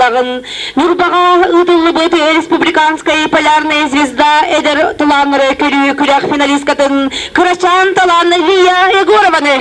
Нурбагын. Нурбага ыдылы быты республиканская полярная звезда Эдер Таланры көрі күрәк финалисткатын Кырачан Талан Вия Егорованы.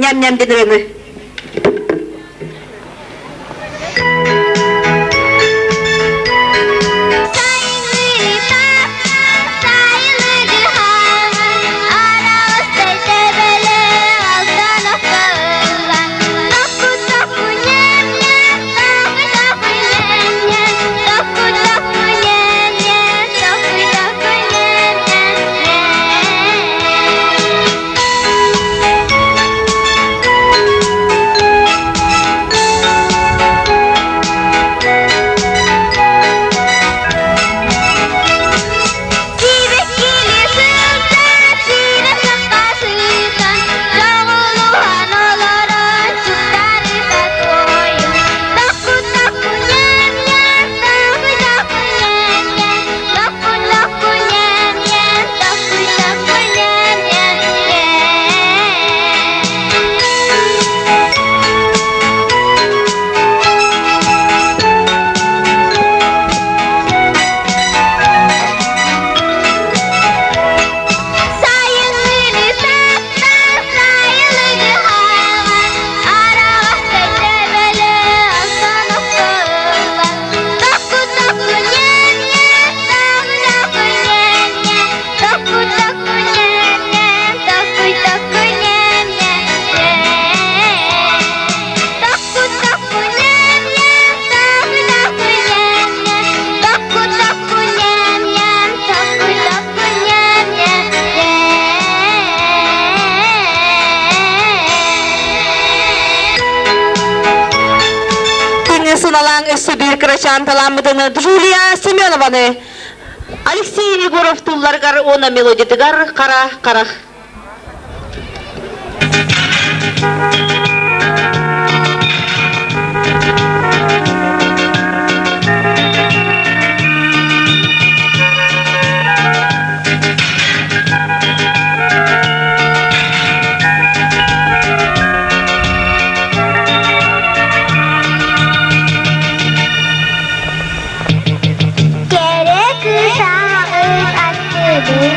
Ням-ням денеrini. Суналаң Сибирь Кырачан таламыдыны Джулия Семенованы. Алексей Егоров тулларгар она мелодитыгар кара.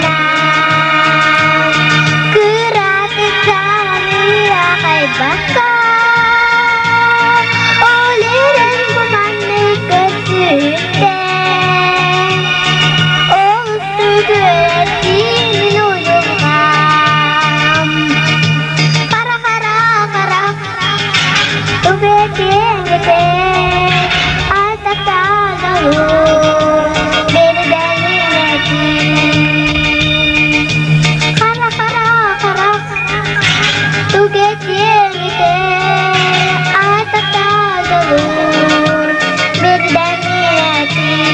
na. Kuratit sa kanila kay baka ulitin ko man may kasute. O sugat dinulungam kara kara kara tubeting gete at tatalaw dinidali natin kara kara kara tubeting gete at tatalaw dinidali natin.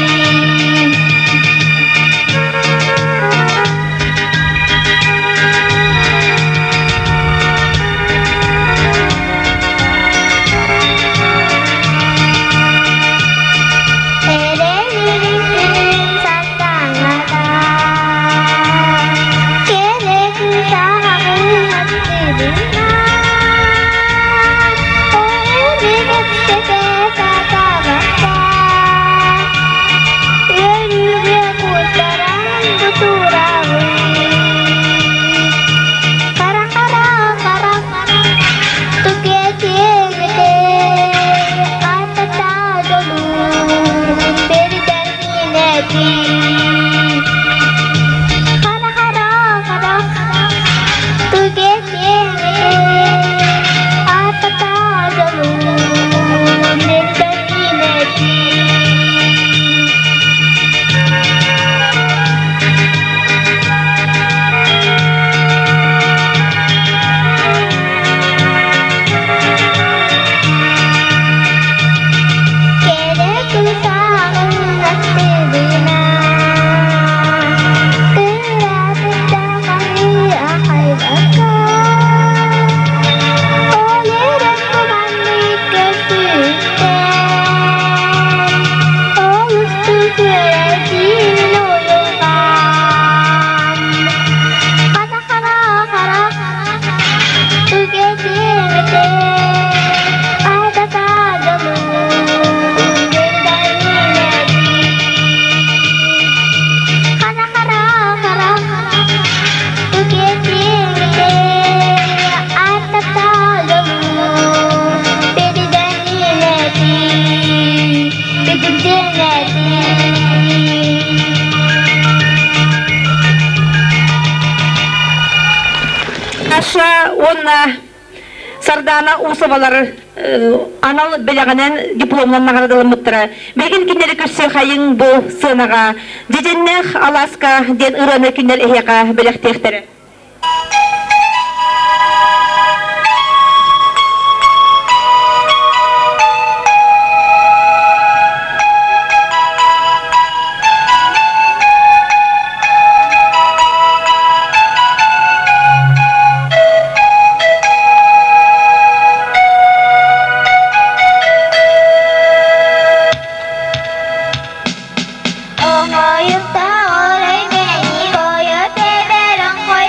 Онна сардана усабалар анал беляганен дипломнан наградылы мыттыра. Беген киндері көшсе хайың бұл сынаға. Деденнех Аласка ден ұраны киндер эхеға белектектері. Omoyuta oray meni koyote berong koy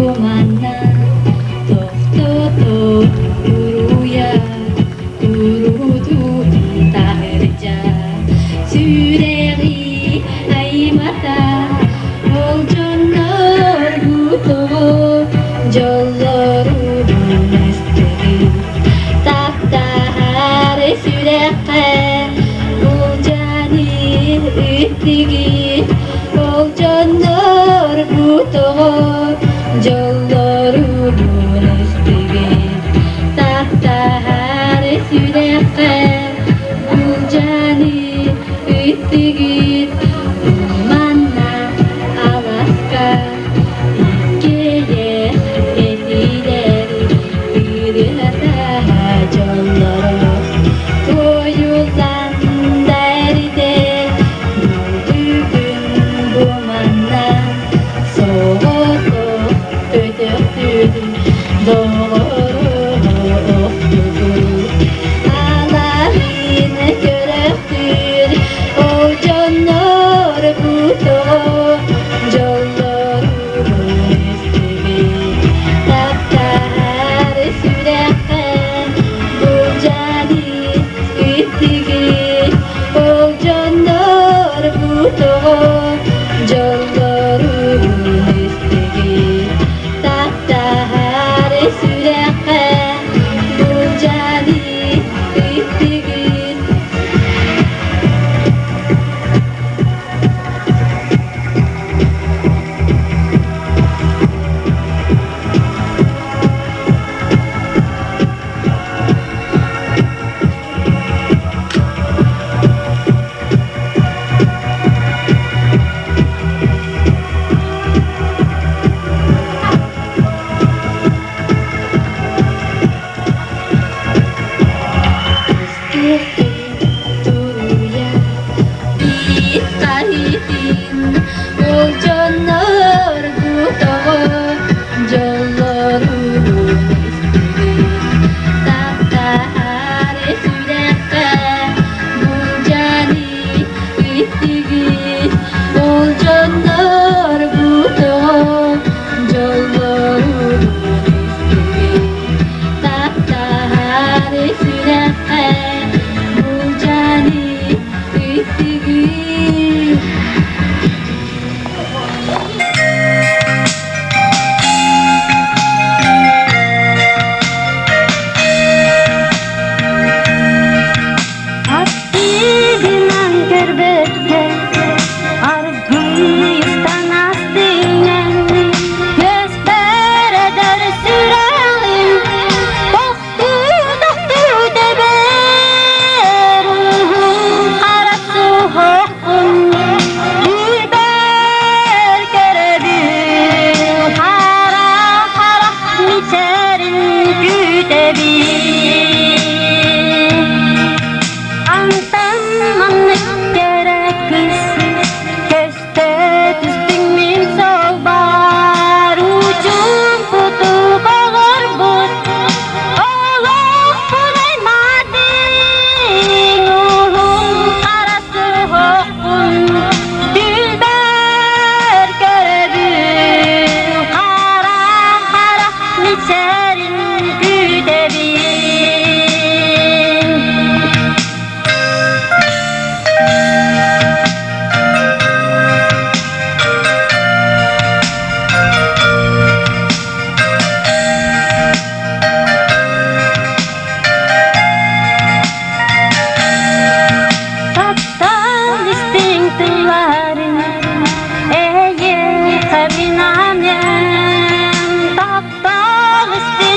Bumana Tohtoto Uruya Urudu Taherja Süreri Aymata Oljonor Buto Jolloru Nesteri Tahtahare Süreke Uljani Üttigi Oljonor Buto Jolloru Nesteri Tahtahare Süreke Uljani Üttigi Bumana Alaska İkkeye Etiler Ürhata Jolloru Toyulan deride Bugün Bumana Soğudu Ödöktüdü Doğru oktudu Allah'ın görüktür O canlar buto Jolloru istigi Taptar süreken Bu cani istigi O canlar buto Jolloru istigi Taptar süreken Bu cani istigi Turuya Itaritin Oljonor Buto Jolloru Nesteri Tahtahare Süreke Buljani Üttigi Oljonor Buto Jolloru Nesteri Tahtahare Süreke Buljani Üttigi Binan kerbette Argıyıstan astinen Göster eder sürelim Doktu doktu deber Arası hokun Dilber kerebi Hara hara miçerin güdebi Antanmanlık gerekir Köste düzdün min soğbar Ucun kutu bağır but Oğlum buleymadın Ulum arası hokun Dilber görebil Hara hara miçerin güdebil Tattan distintuarin Eye kabinamyen Tattan distintuarin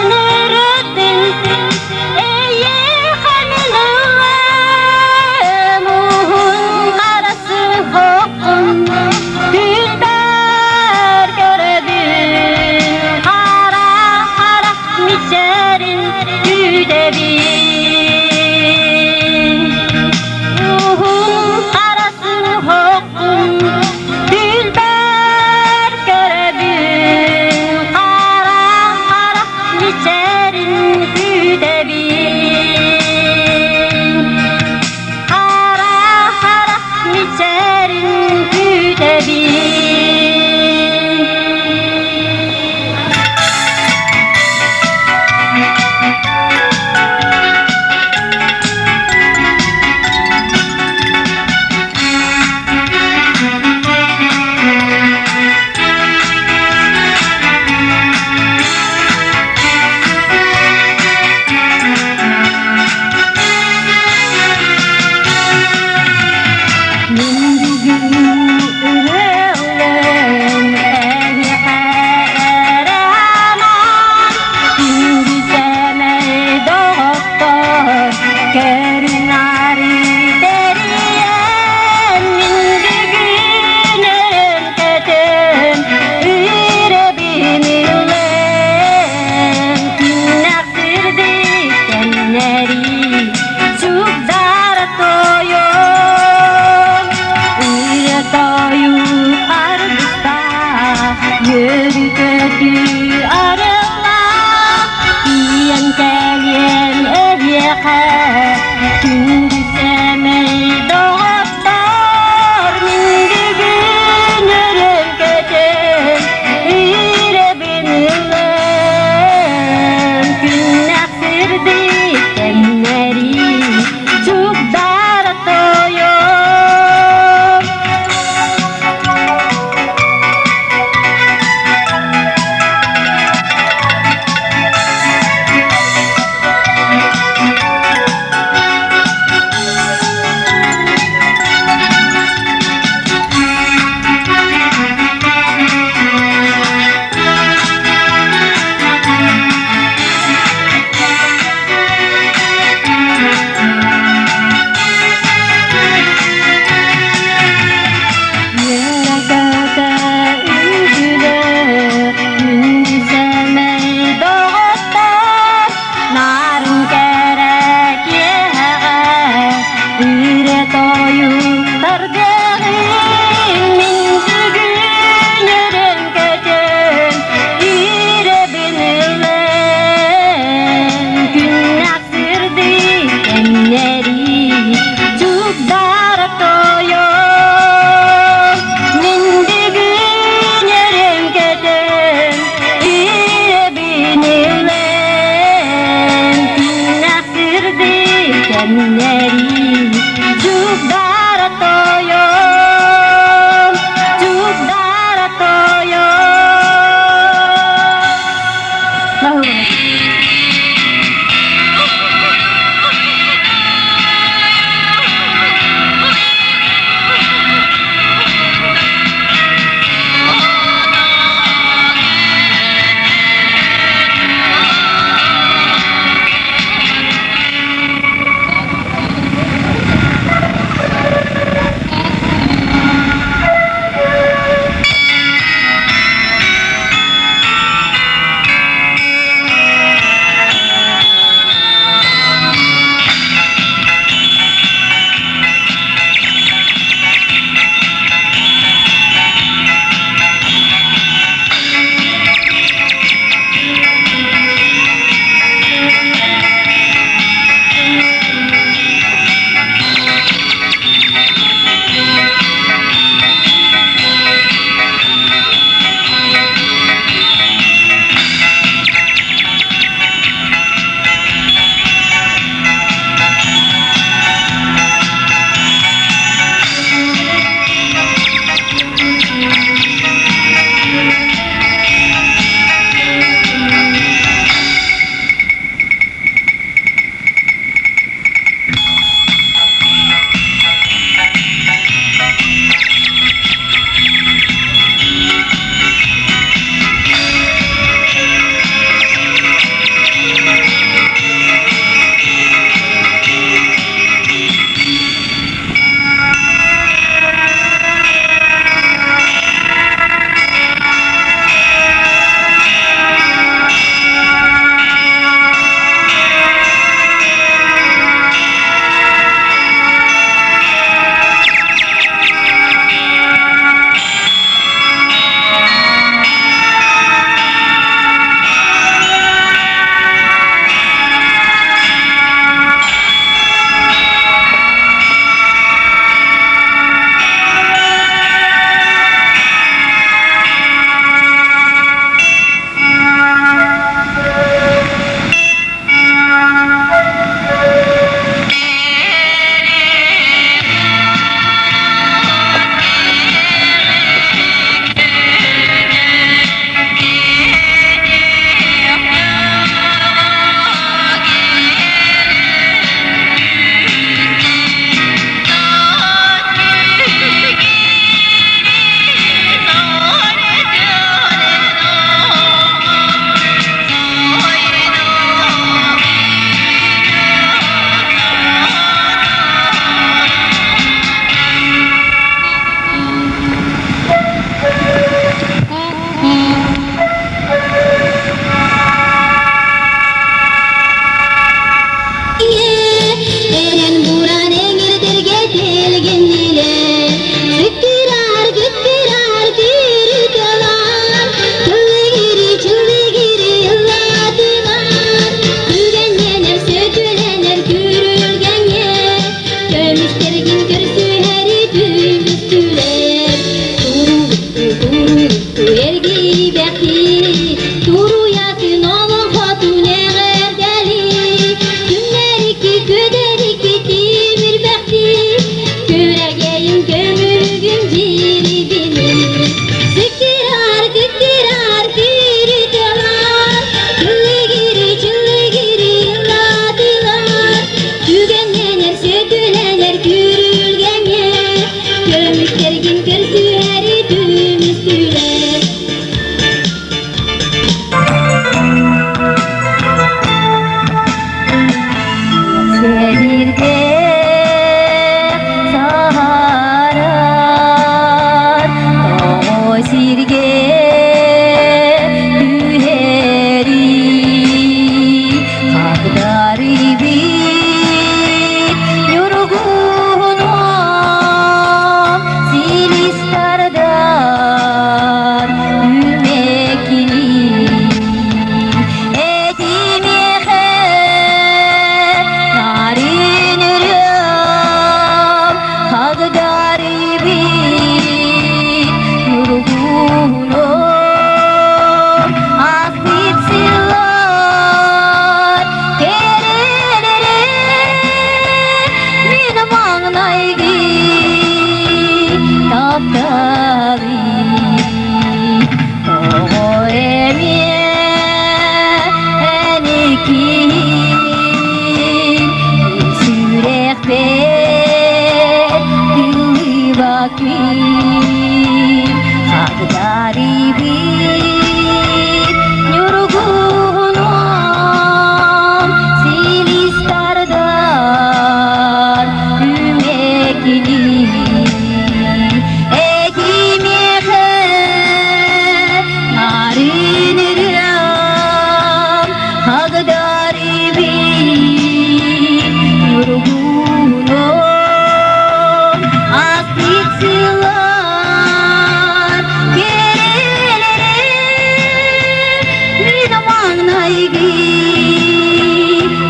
айги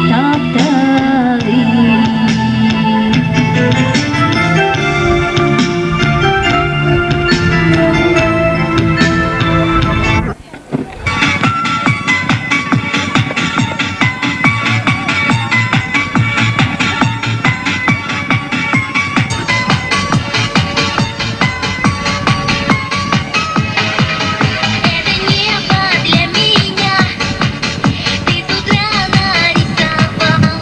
таптали. Это небо для меня ты с утра нарисовал,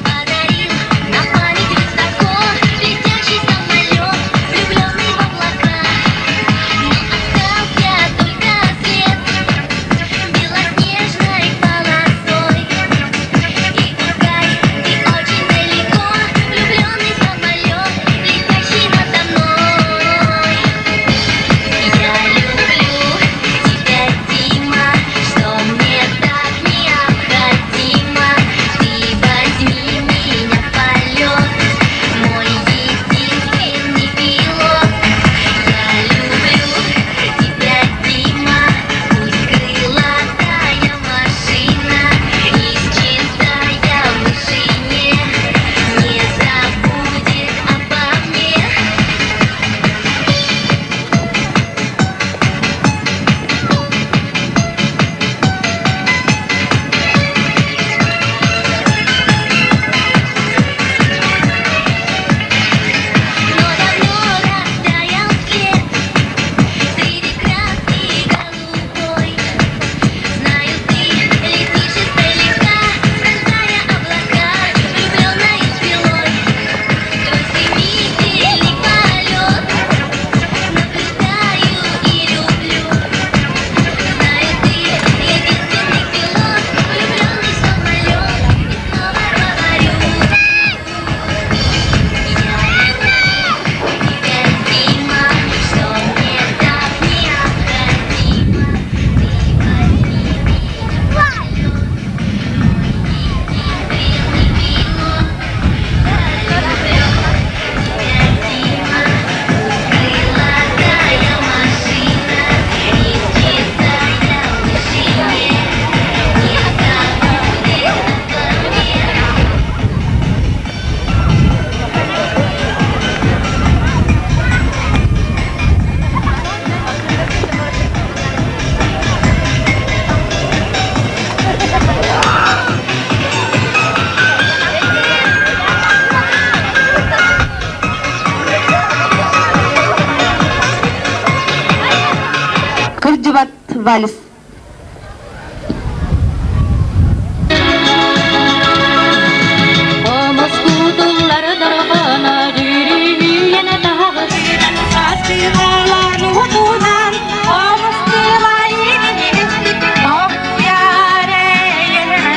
подарил на память высоко летящий самолет, влюбленный в облака. Но остался только свет белоснежной полосой. И пускай ты очень далеко, влюбленный самолет, летящий надо мной. Я люблю тебя, Дима, что мне так необходимо. Ты возьми меня в полет, мой единственный пилот. Я люблю тебя, Дима, пусть крылатая машина исчезая в вышине не забудет обо мне. Но давно растаял след среди краски голубой. Знаю, ты летишь издалека, бросая облака, влюбленной стрелой. Твой стремительный полет наблюдаю и люблю. Знаю, ты единственный пилот, влюбленный самолет. И снова говорю. Я люблю тебя, Дима, что мне так необходимо. Кырдыбат вальс. О Москву дуллары даргана жүрегі yana тағысынан сасқиғалар ұтудан О Москва егістік тоқуяр егістік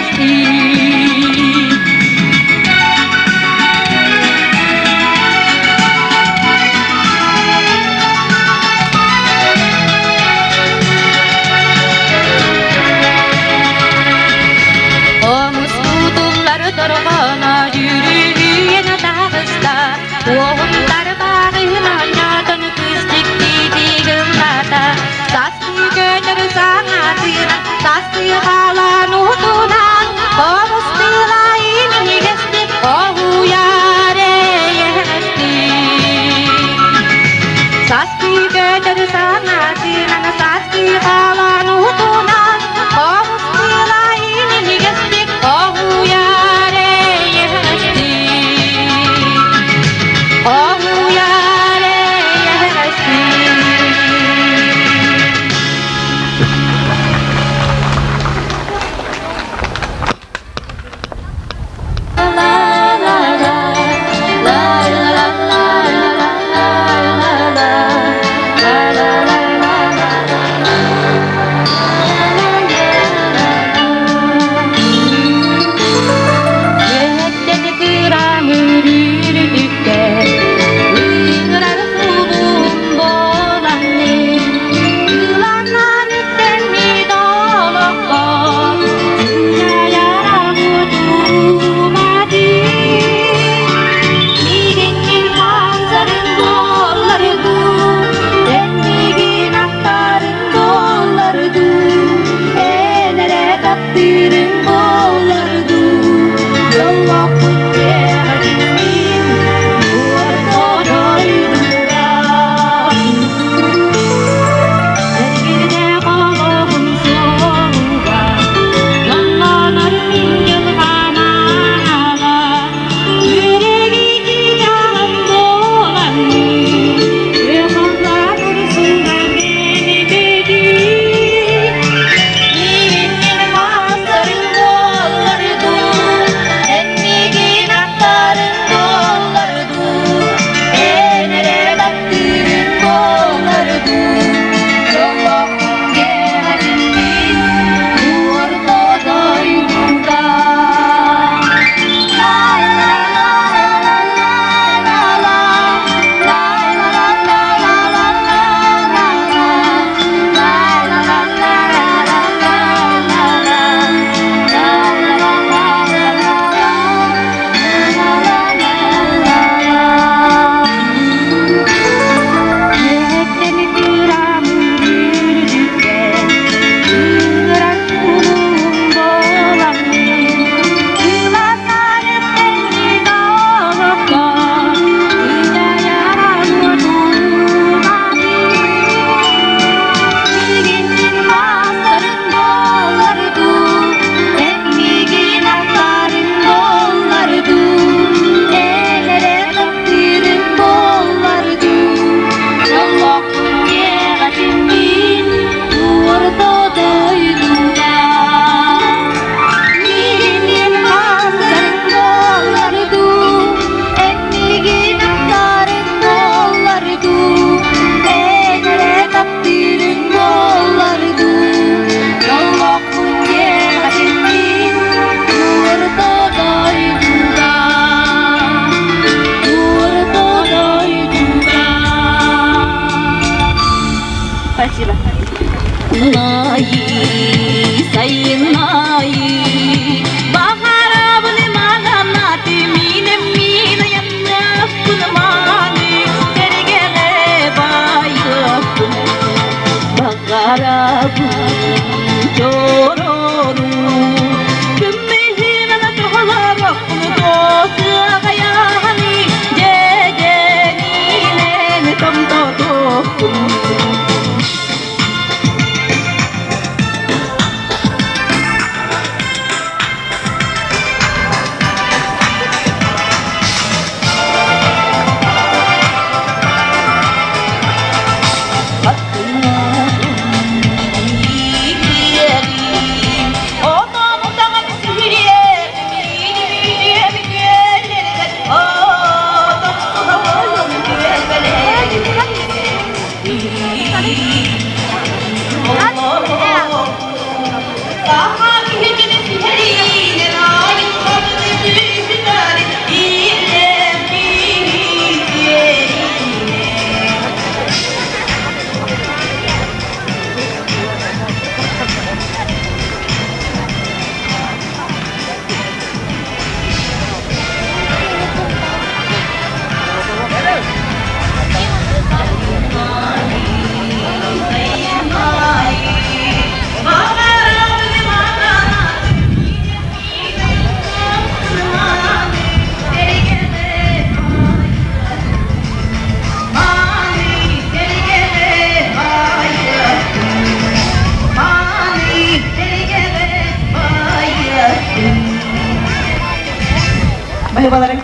Ayıbalarım.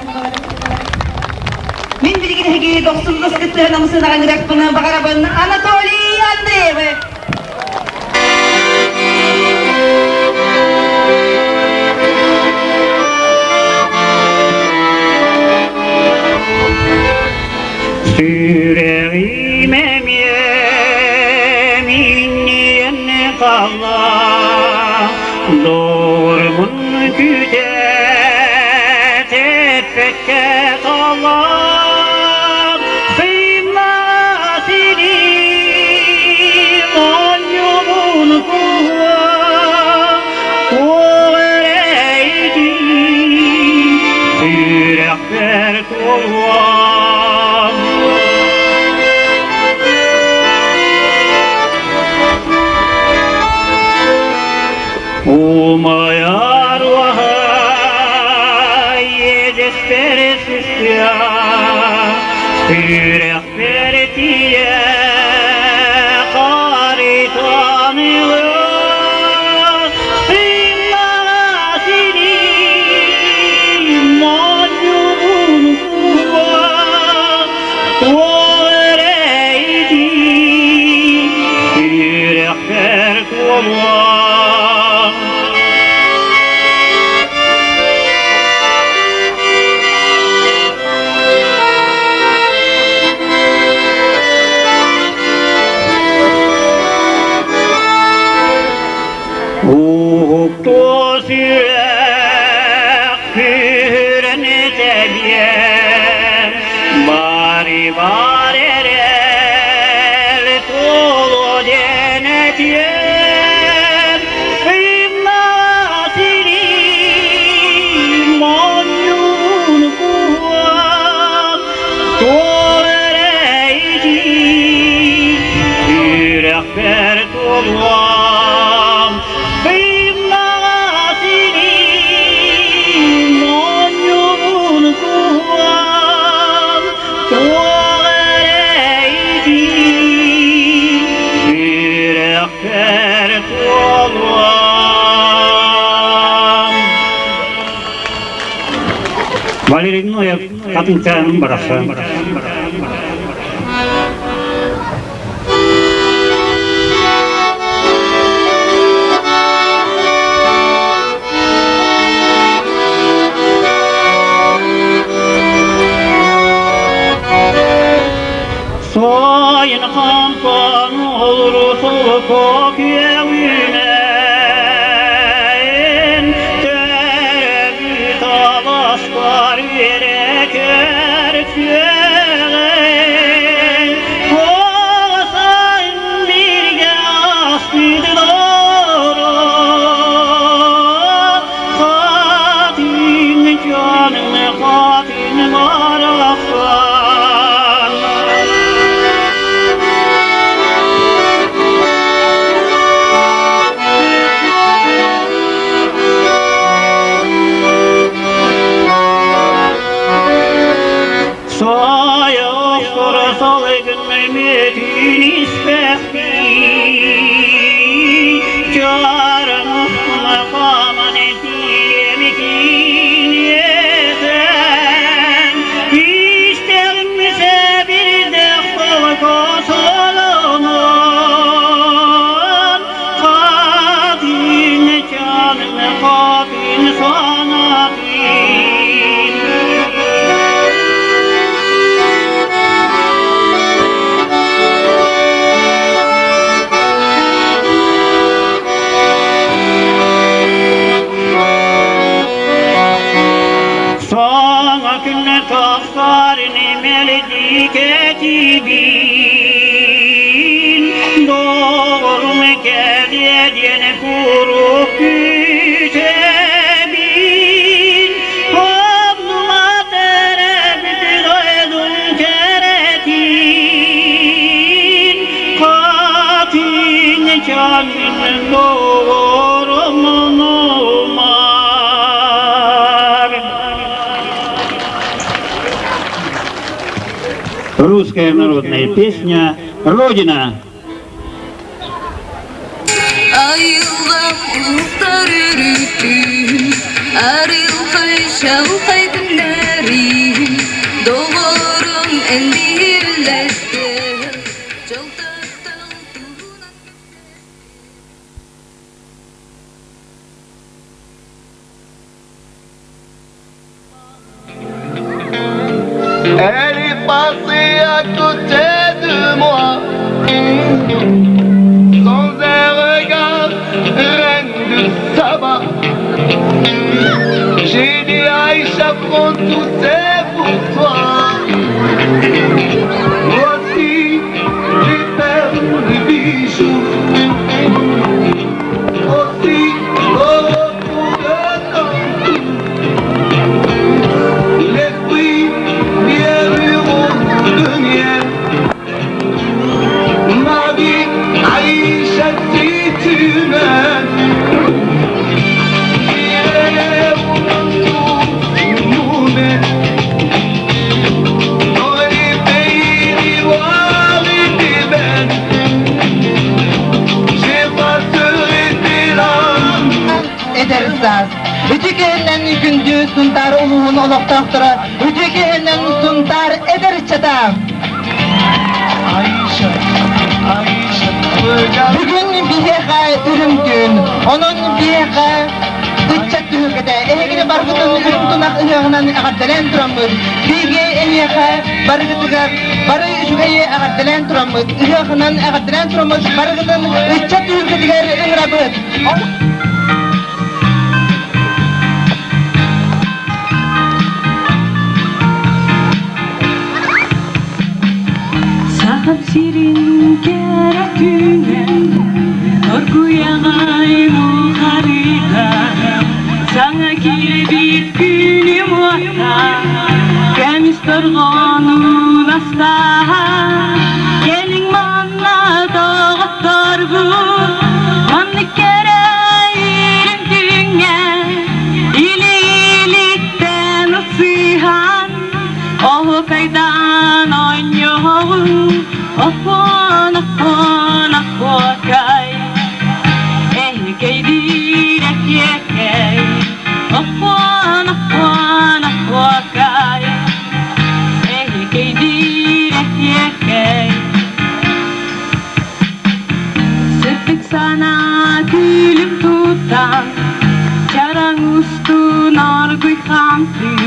Min bilgin hegi 99 kıtlığı namusuna gangırak bunu bakarabın Anatoly Andreev. Yüreğime yeminle kalla Doğrumun güde tepette kalla Sıyma seni Manyumun kuva O ereydi Yürekler kolva Umayar vahay desperesis ya Yürek vertiye karitanıyor Sinnasini manyumun kuva Vareydi yürekler kolva Uhuktu sürek kürene tebiye Bari bari erel tolu denetiye Kıymasini manyun kuvat Tuğereydi yürekler tolvam Kıymasini manyun kuvat Tuğereydi yürekler tolvam Valerin Noyev, Katınçan'ın barası. Soyun kampan olur sokak evine Terebi talaslar verek erkeğe Olsan bir gaspidi doğru Katin canını katin maraksan Saya sorsalıydın Mehmet'in ispehti Carın makaman ettiğimikin yesen İsterimse bir defol kosolunun Katin canını katin sanatin Sana künne tafsarini meledi ketibin Doğru mekede diyene kurup kütebin Abdullah terebbütü doydun keretin Katin canının doğru munumar Русская народная песня «Родина». Ayıldım umutlar yürüttüm Her yıl kayışa ufaydımda Elle est passée à côté de moi, sans un regard, reine de Saba. J'ai dit Aïcha, prends tout c'est pour toi. Voici les perles, les bijoux. Aussi au retour de temps, les fruits bien mûrs de miel. Ma vie, Aïcha, si tu m'aimes, j'irai au retour nous mettre dans les pays d'ivoire et d'ébène. J'effacerai tes larmes. Edersaz. Ütükehenden gündüz suntar uluğun oloqtaqtıra. Ütükehenden suntar eder çatam. Aïcha, Aïcha, regarde. Bugün biheqa ürüm gün. Onun biheqa ütçat tühükede. Ehegine bargıtın ürüm tunak ıhığından ağaddelen turamız. Bige emeqa bargıtıga barı üçügeyi ağaddelen turamız. Ihığından ağaddelen turamız. Bargıtın ütçat tühükediger ıhrabız. Sahab sirin keratüne Orkuyağaynu harika Sana kirebit günüm vata Kemis torğanun astaha Gelin manna dağıttar bu Manlık kere ilim dünya İlilikten ısıhan Oh kaydan oynayalım Afan afan afakay Ehkey direk yekey Afan afan afakay Ehkey direk yekey Sıktık sana gülüm tutan Çarang ustun argıy kamtın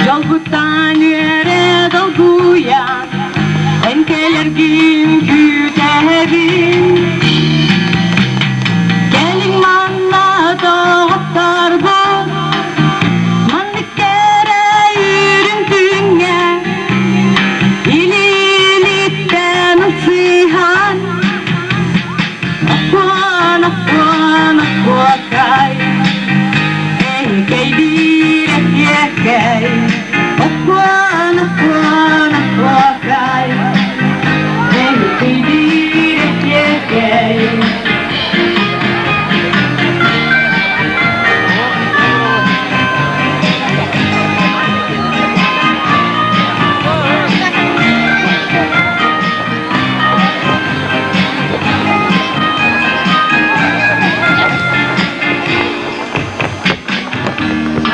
Yolguttan yere dolguyan Enkeler gün küterim Gelin manna doğattar bu Manlık kere yürüm dünya İlilikten ısıhan Afan afan afakay Ehkey direk yekey Afan afan afakay Ehkey direk yekey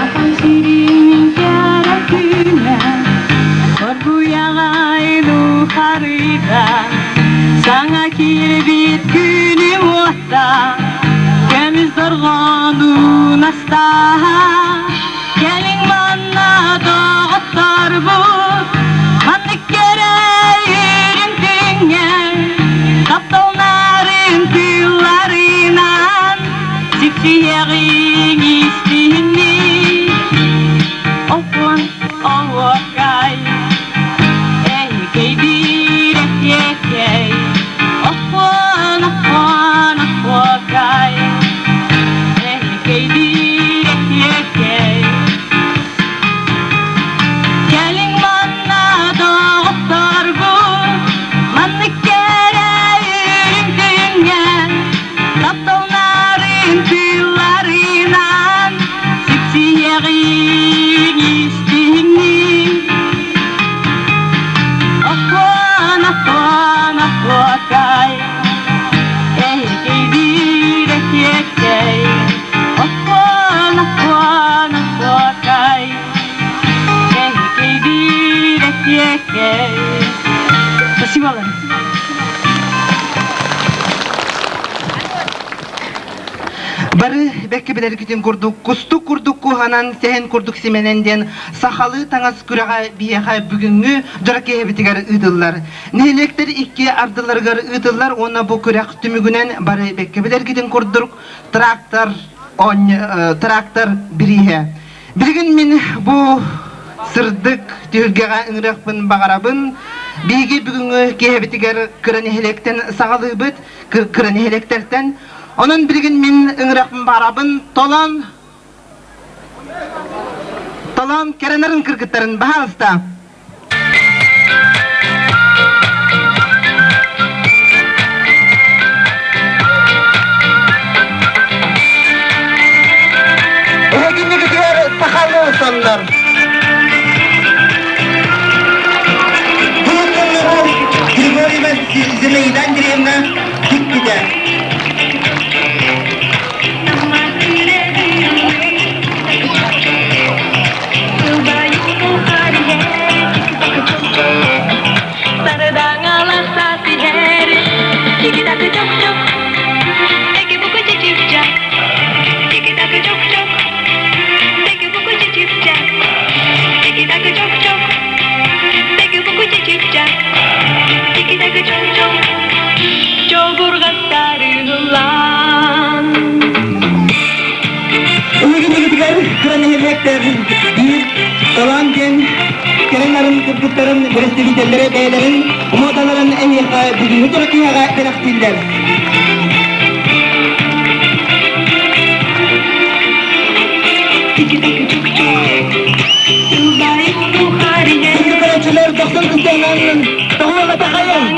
Akan sirin keratüne Orkuyağaynu harika Sana kirebit günüm vata Kemiz dorğanun astaha Gelin manna dağıttar bu Manlık kere yürüm dünya Kaptalların tüllarınan Sikşiyeğin istihini Ofun ovakay Ehkey direk yekey Ofun ofun ovakay Ehkey direk yekey Gelin manna doğuttar bu Manlık kere yürüm dünya Kaptalların tüllarınan Sikşiyeğin istihini Afan afan afakay Ehkey direk yekey Afan afan afakay Ehkey direk yekey Спасибо вам. Barı bekki biler gidin kurduk, kustu kurduk kuhanan sehen kurduk simenenden sahalı taŋas küraga biyaha bugünkü dörekeye bitigar ıdıllar. Nehelekler iki ardılargar ıdıllar, ona bu kürak tümügünen barı bekki biler gidin kurduk traktor birihe. Bir gün min bu sırdık tühülgega ıngrakpın bagarabın, bigi bugünkü kehebitigar kıranehelekten sahalıbıt, kıranehelekterten. Onun bir gün min ıngrakpın bagarabın tolan kerenlerin kırgıtların bahalsta. Günlük gidiyor sakallı sonlar. Grigori ben zimeyden gireyimle dik gider. Dolan gen, kerenlerin, kırpıkların, brestividelere, beylerin, modaların en yakı, bugünkü Türkiye'ye beraktiller. Şimdi kaçılar 90 kızlarının doğuğa takayın.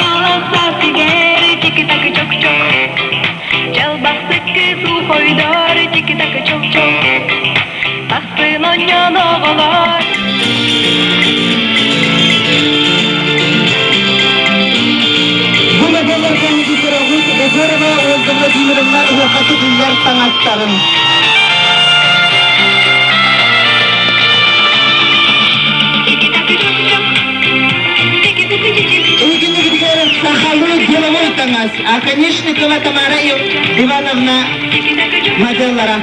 Bu medeller kendi kırağız, bezere ve öldürme dimirler, ıhakatı diller sanatların. İyi günü gidiyor, sahalı деловой танас, а Конечникова Тамара Ивановна моделлара.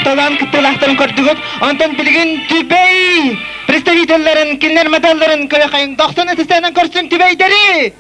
Tolan kıtılahtan kordugud, ondan bilgin tübey! Представительlerin, kinler medalların köye kayın 90 etistenin korsun tübey deri!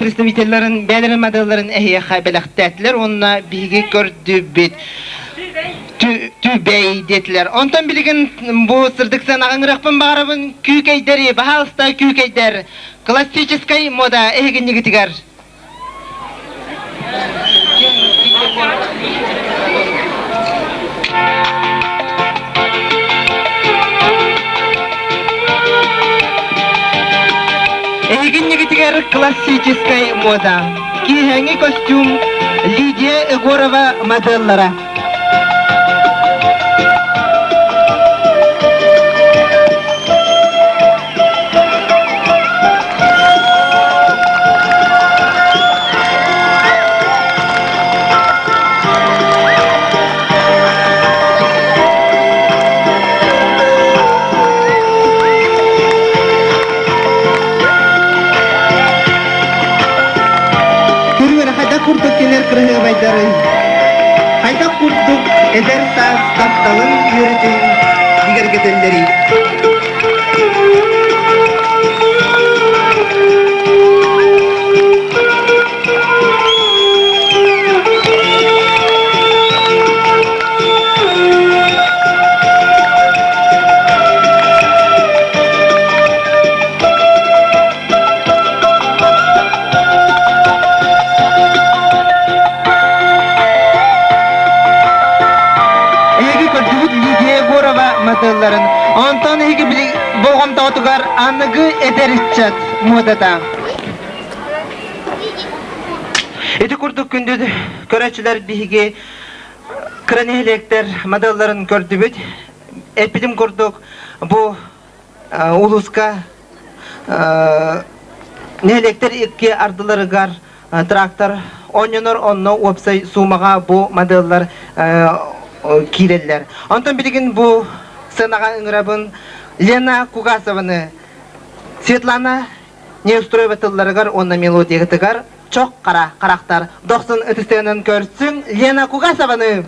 представительlerin, belirli madalların ehiye belaktettiler, onunla bilgi gördü bit. Tübey dediler. Ondan bilgin bu sırdık sanağın rıkpın bağırabın küykeyderi, bahalsta küykeyder. Klassической moda ehegin yigitigar. Ehegin yigitigar klassической moda. Киһәңи костюм Лидия Егорова модельлары. Kurduk kener kırığı baydarı. Hayda kurduk eder saz kaptalın yürütün diğer gedelleri. Madalların ondan hegi bili bolğam tawtugar anıgı ederişçat modada. Eti kurduk gündüz köreçiler bihigi kranehlekler madalların gördübüt. Etpidim kurduk bu uluska nehlekler iki ardıları gar traktor onyor onno opsay sumaga bu madallar kireller. Ondan bilgin bu сынаға ыңырабын Лена Кугасованы Светлана Неустроеватылларыгар онна мелодия гытыгар чок қара қарақтар 90 өтістенін көрсің Лена Кугасованы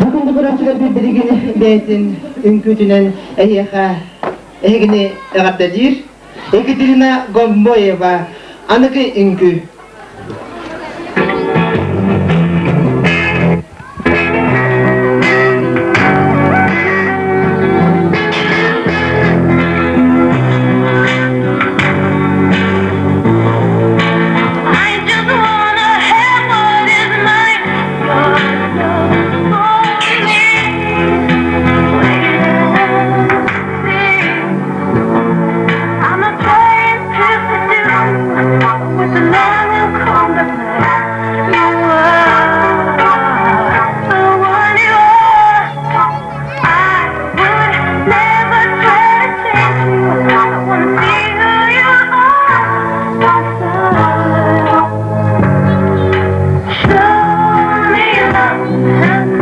Bakın bu burasılar birbirine beytin, ünkütünen ehegini eğattadir. Ekaterina Gomboyeva, anıkı ünkü. I just wanna have what is mine. I'm not trying to seduce with the love of contemplate. You are the one you are. I would never try to change you. I wanna see who you are. Show me love and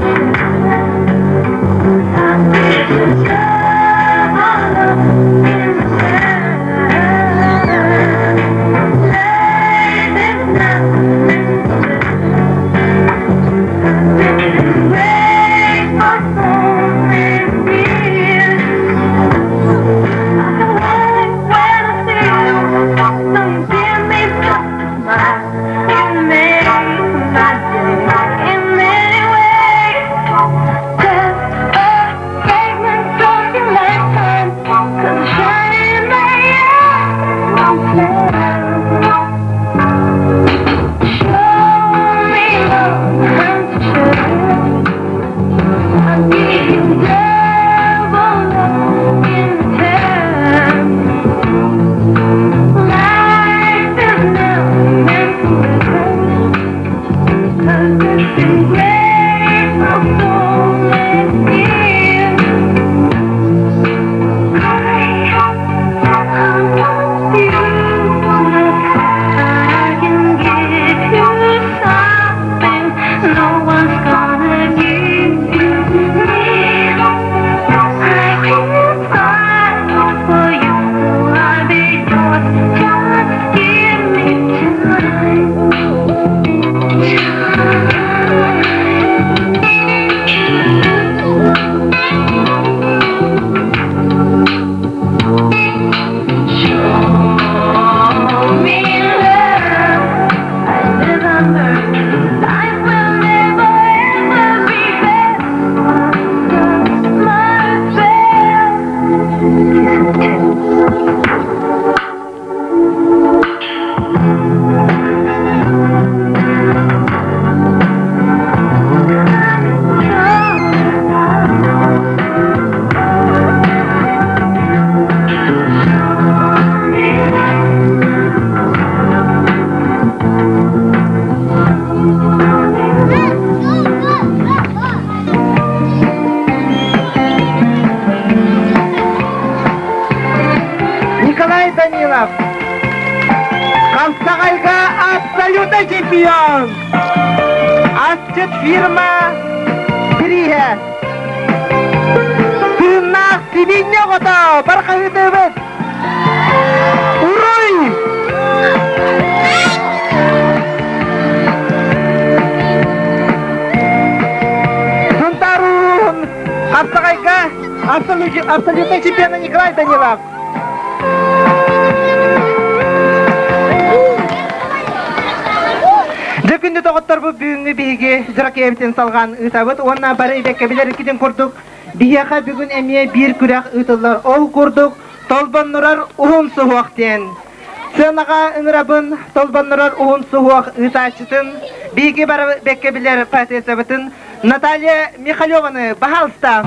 Данилов. Камсагайга абсолютно чемпион. Асчет фирма Приhet. Тыннақ сибинне қота. Барқайыды өбет. Урой! Сунтарун. Камсагайга абсолютно чемпион Николай Данилов. Күнді тоғыттар бұл бүгінгі бейге жырақ емтен салған ұтабыт, онына бары бәкке білер кеден көрдік. Бияқа бүгін әмие бір күрәк ұтылар. Ол көрдік, толбан нұрар ұғын сұғуақтен. Сынаға ұнырабын, толбан нұрар ұғын сұғуақ ұташытын. Бейге бары бәкке білер пәтесабытын. Наталья Михайловна, пожалуйста.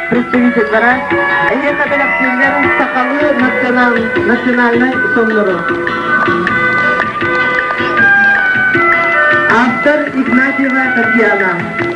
представительдара Эхаталактилер Сакалы национальной соннору. Автор Игнатьева Татьяна.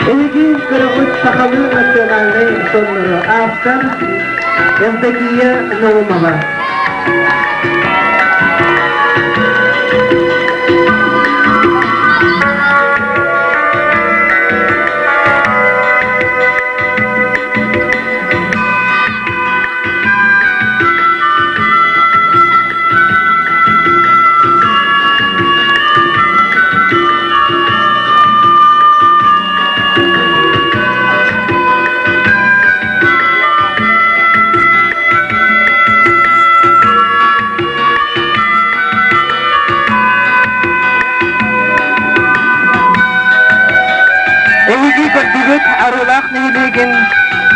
Эги Карагут Сахалы национальный соннору автор Евдокия Наумова. Көрдүгүт арулах нейлеген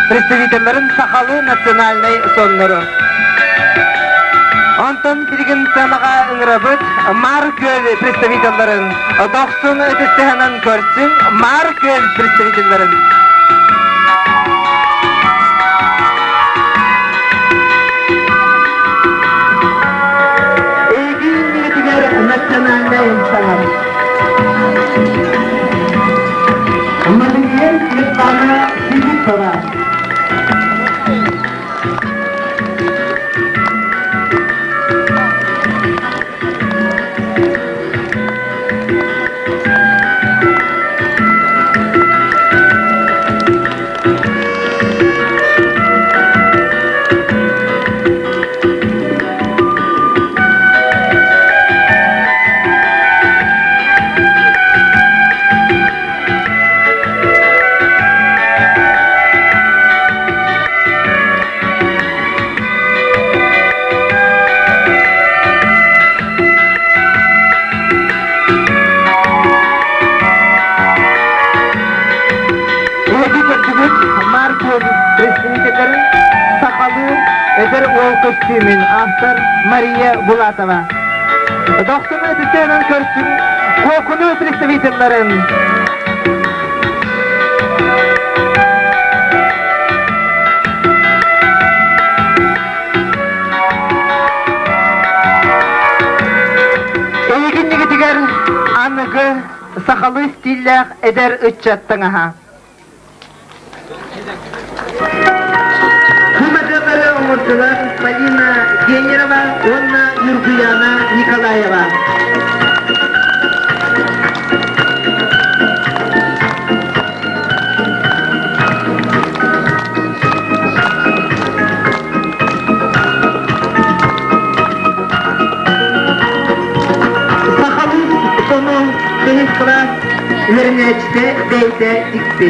представительлерин Сахалы национальный соннору. Онтон билген санага ыңырабыт Маркөл представительлерин, доксун өтөстеханан көрсүн Маркөл представительлерин. Эги нигетигер национальный санар. Мадриен Светлана Филиппова. Представитель Сахалы Эдер Уолкостюмин, автор Мария Булатова. Доктор Эдисенен көрсүн Кокуну представительлерин. Эйгин нигетигер анығы Сахалы стиллях Эдер Үтчаттыңаха. Полина Генерова, Анна Юргуяна Николаева. Сахалы сону тенис класс вернечте дейте икпи.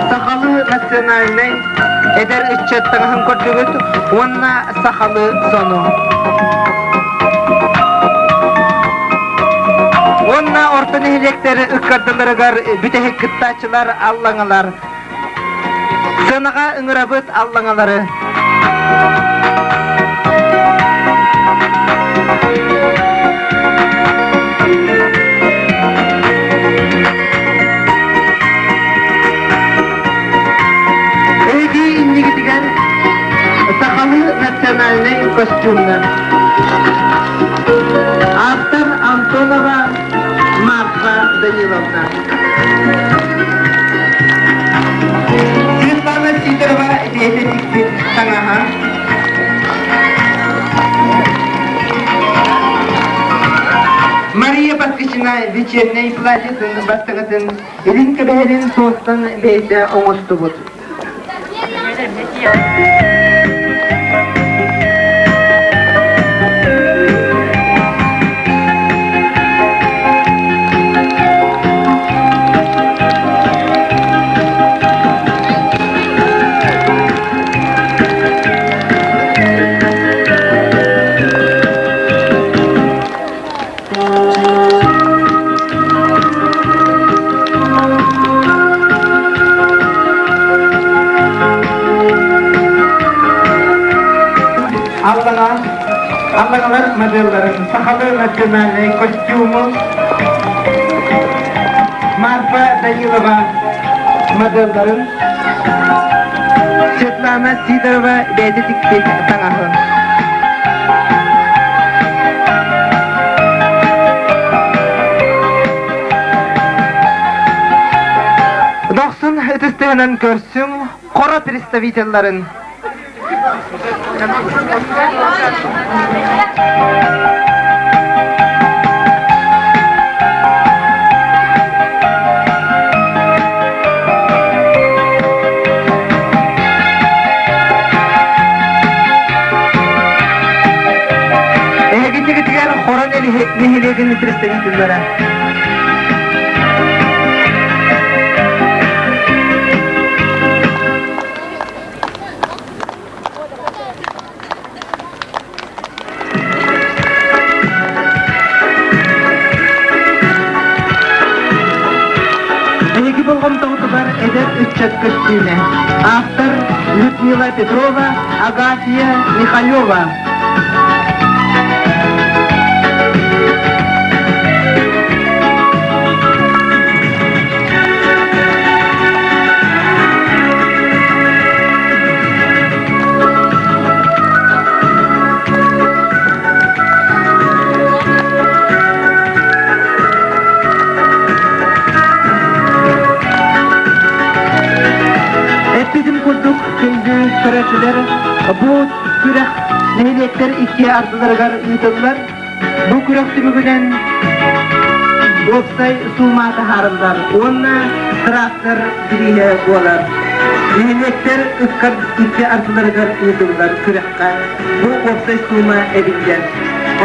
Сахалы национальный Эдер Үтчаттыңын көрдігіт, онна Сахалы сону. Онна ортын електері үккардыларығар бүтәхі кыттачылар аллаңалар. Сынаға үңірабыт аллаңалары. Сахалы национальный костюмный. Автор Антонова Марфа Даниловна. Светлана Сидорова диететик Санаха. Мария Паскичина вечерний платье бастыгатын Илинка Бехерин соостан бейте оңостубут. Ablalar modellerin, sahalı nasyonalny kostyumu, Marfa Danilova modellerin, Svetlana Sidorova Bedetik Tangahın. Doksun ötüstüğünün görsün, koro представительlerin. Egin horon nihilegen представительлere. Болған тоғытылар әдет үтчет көстіне. Автор Людмила Петрова, Агафья Михалева. Körəçilər bu kürək nəhiliyyətlər ikiye ardılargar uyutullar. Bu kürək tümügüden Boksay sulmatı harımlar. Onunla traktör biriye bolar. Nəhiliyyətlər ikiye ardılargar uyutullar kürekka. Bu Boksay sulma edilgen.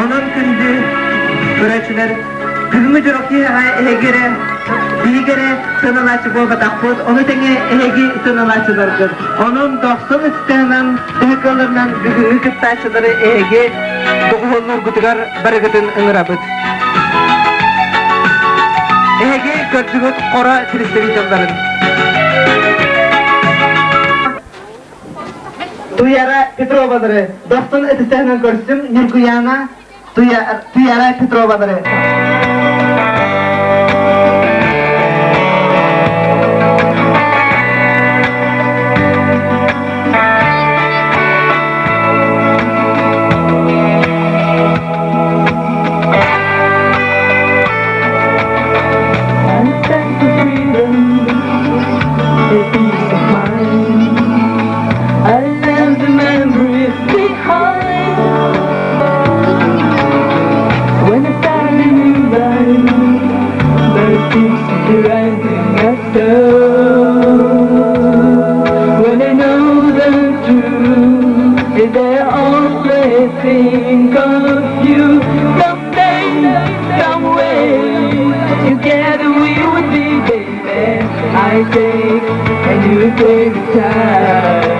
Onun kündü körəçilər Güzmü joroki egere digere sınalaçı bolba takpod, onu tenge egi sınalaçılardır. Onun 90 isteğinden tehkalarından hüküp taşıları egi doğulur gütügar barıgıtın ıngırabıt. Egi gördüğüt kora представительlerin. Tuyara Petrova'ları 90 isteğinden görsüm Nurguyana Tuyara Petrova'ları. Think of you someday, some way. Together we would be, baby. I take and you take time.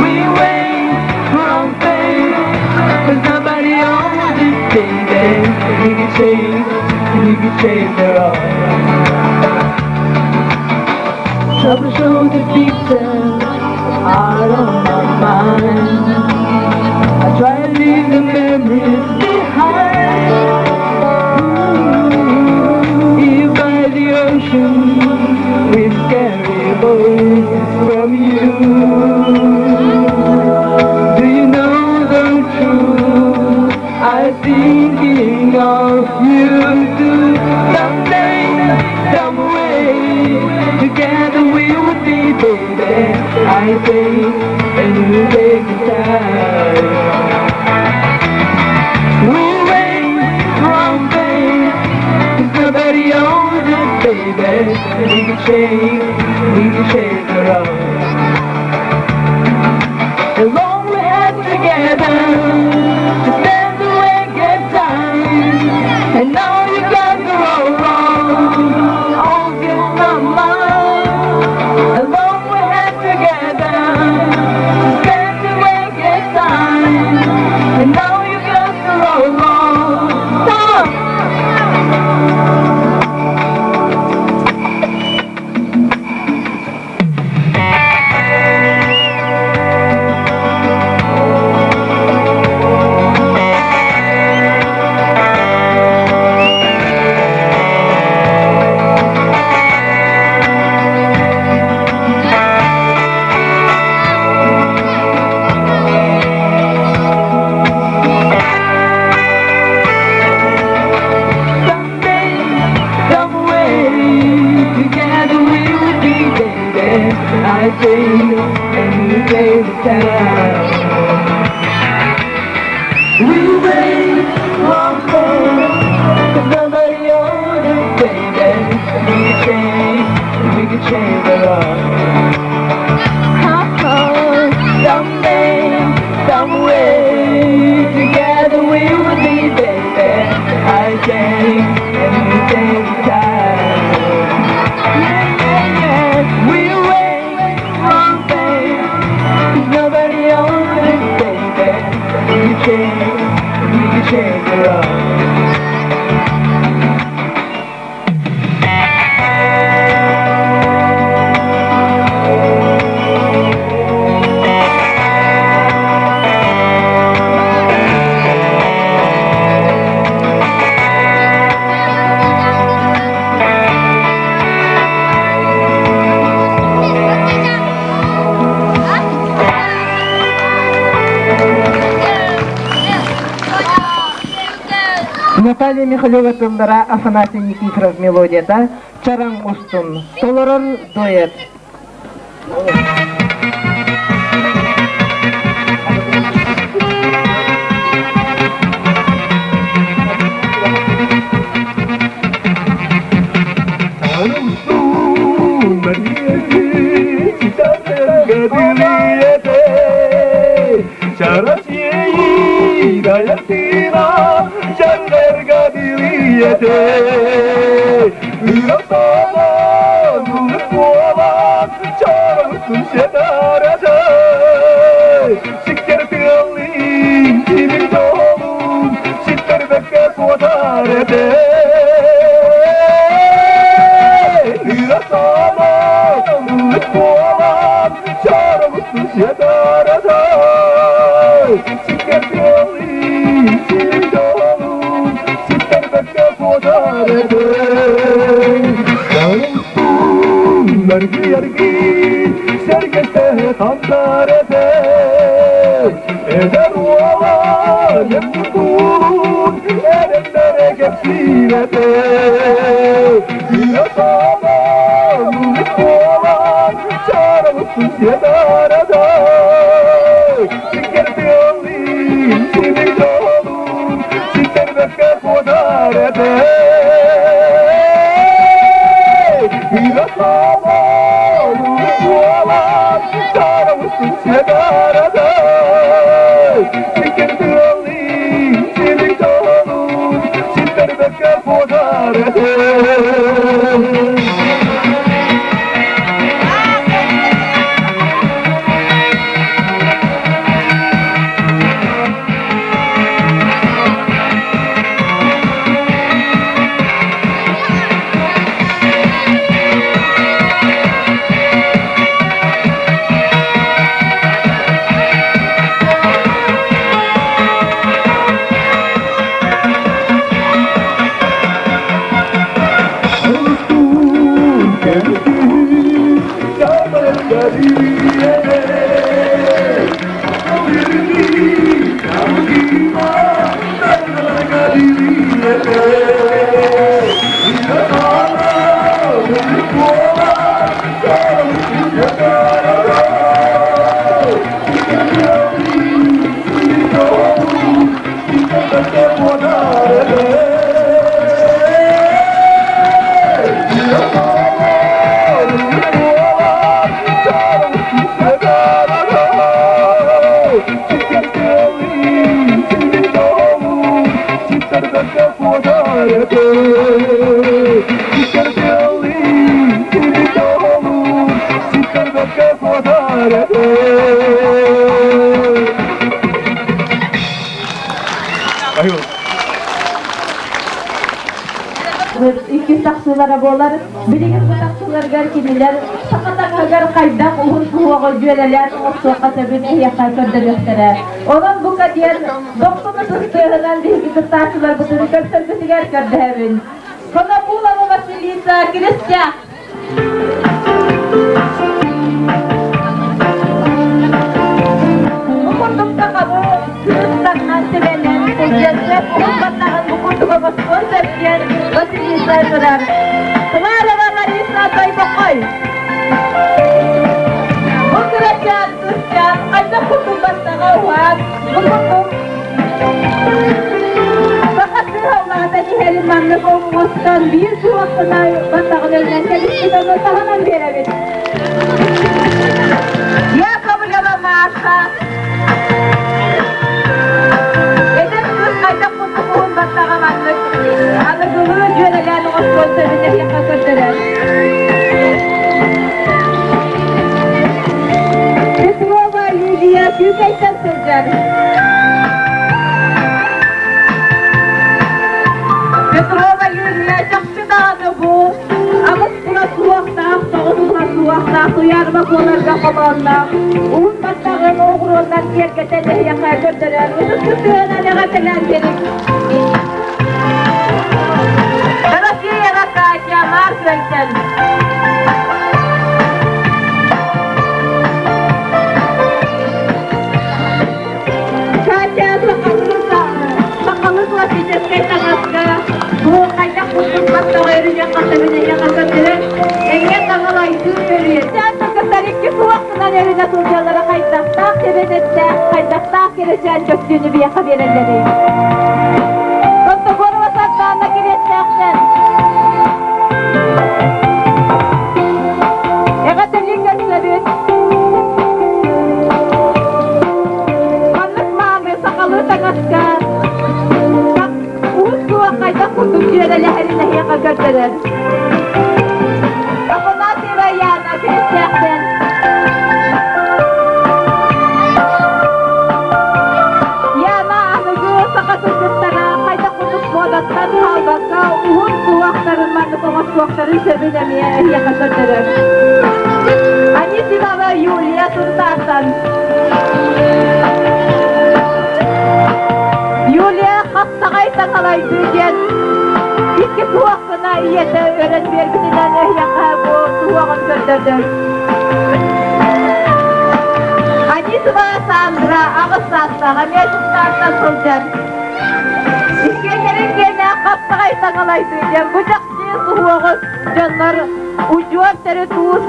We wait from fate, 'cause nobody owns it, baby. You can change their all. Trouble shows the pieces out of my mind. I try to leave the memories behind. Here by the ocean, we carry voices from you. Do you know the truth? I'm thinking of you too. Someday, some way, together we would be, baby. I think, and you take the time. We wait from fate, 'cause nobody owns it, baby. baby. We can change the road. The long we had together, to stand away, get time. And now you got the road wrong. All get my mind. The long we had together, to stand away, get time. And now you got the road wrong. Stop! I think, and you say the time. We wait one day, 'cause nobody owns it, baby. We can change the law. Someday, some way, together we will be, baby. I think, and you say the time. We wait one day, 'cause nobody owns it, baby. We can change the law. Наталья Михалева тылдыра Афанасий Никифоров мелодияда Чаран устун. Толорор дуэт. Yeah. İki taksılara bolar, birinin bu taksılar gerçekler, sakatan agar kaydak uhun kuhuğa güveler, o soğukata bin ehyaka kördülüklere. Onun bu kadiyen, doktorunu tuttuğundan değil ki taksılar bu türlü körsörgüsü gerçekler hemin. Kona buğlama Vasilisa, Kristya. Ukundukta kamu, sürüstan antibelen, tezgezrep, ukundukta bu kunduğa basın sepken, Vasilisa sorar. Tumara Vasilisa toy bokoy. Ukuracan, Kristya, kayda kundukta kawan, ukunduk. Herin manlık olmuştan bir su hakkında batağın önünden çalıştığında tahanan verebilir. Ya kabul alamazsa edep kız kaydak kutuğun batağı manlık anıgılı cürelerle o sponsorine yaka kötüler. Petrova Lidia Türkay'tan sözler. Petrova Lidia çakçı dağını bu. Ağız buna suakta, sağızına suakta, suyarma kolarga kalanla. Uğun batağın oğurundan yergete de yaka götürür. Uzun tutuğuna negatilen gerek. Karasiye yaka camar sönken. Kaca sakalıkla sizce kaytanazga. Bu kaydak kutup battağı erice kasabine yaka götürür. Enge tağalaydı veriyor. Sen takısarik ki su hakkından erine soruyalara kaydakta kebenette, kaydakta keresen çöktüğünü bir yaka verenleri. Doktor Gorova sattağına gireceksin. Ekatırlık gösterin. Kanlık mağamı sakalı takaska. Uğuz suğa kaydak kutup jirele herine yaka götürür. Suakların sebelemeye yaka götürür. Annesi baba Yulia tutarsan. Yulia hastagay tangalaydı diyen iki suakına iyete öğren vergininden yaka bu suakın götürdür. Annesi baba Sandra ağız sasta, hamiyet tutarsan solcan. İskelerin gene hastagay tangalaydı diyen bucak suhuğuz canlar ucuar tere tuğuz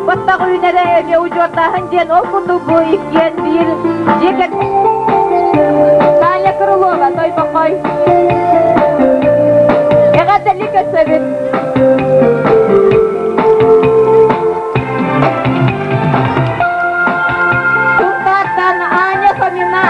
battaq ünere eve ucuardahan diyen okundu bu ikken bir ceket Tanya Krılova toy bakoy Eğatellik ötsebit Tuntartan Anya Famina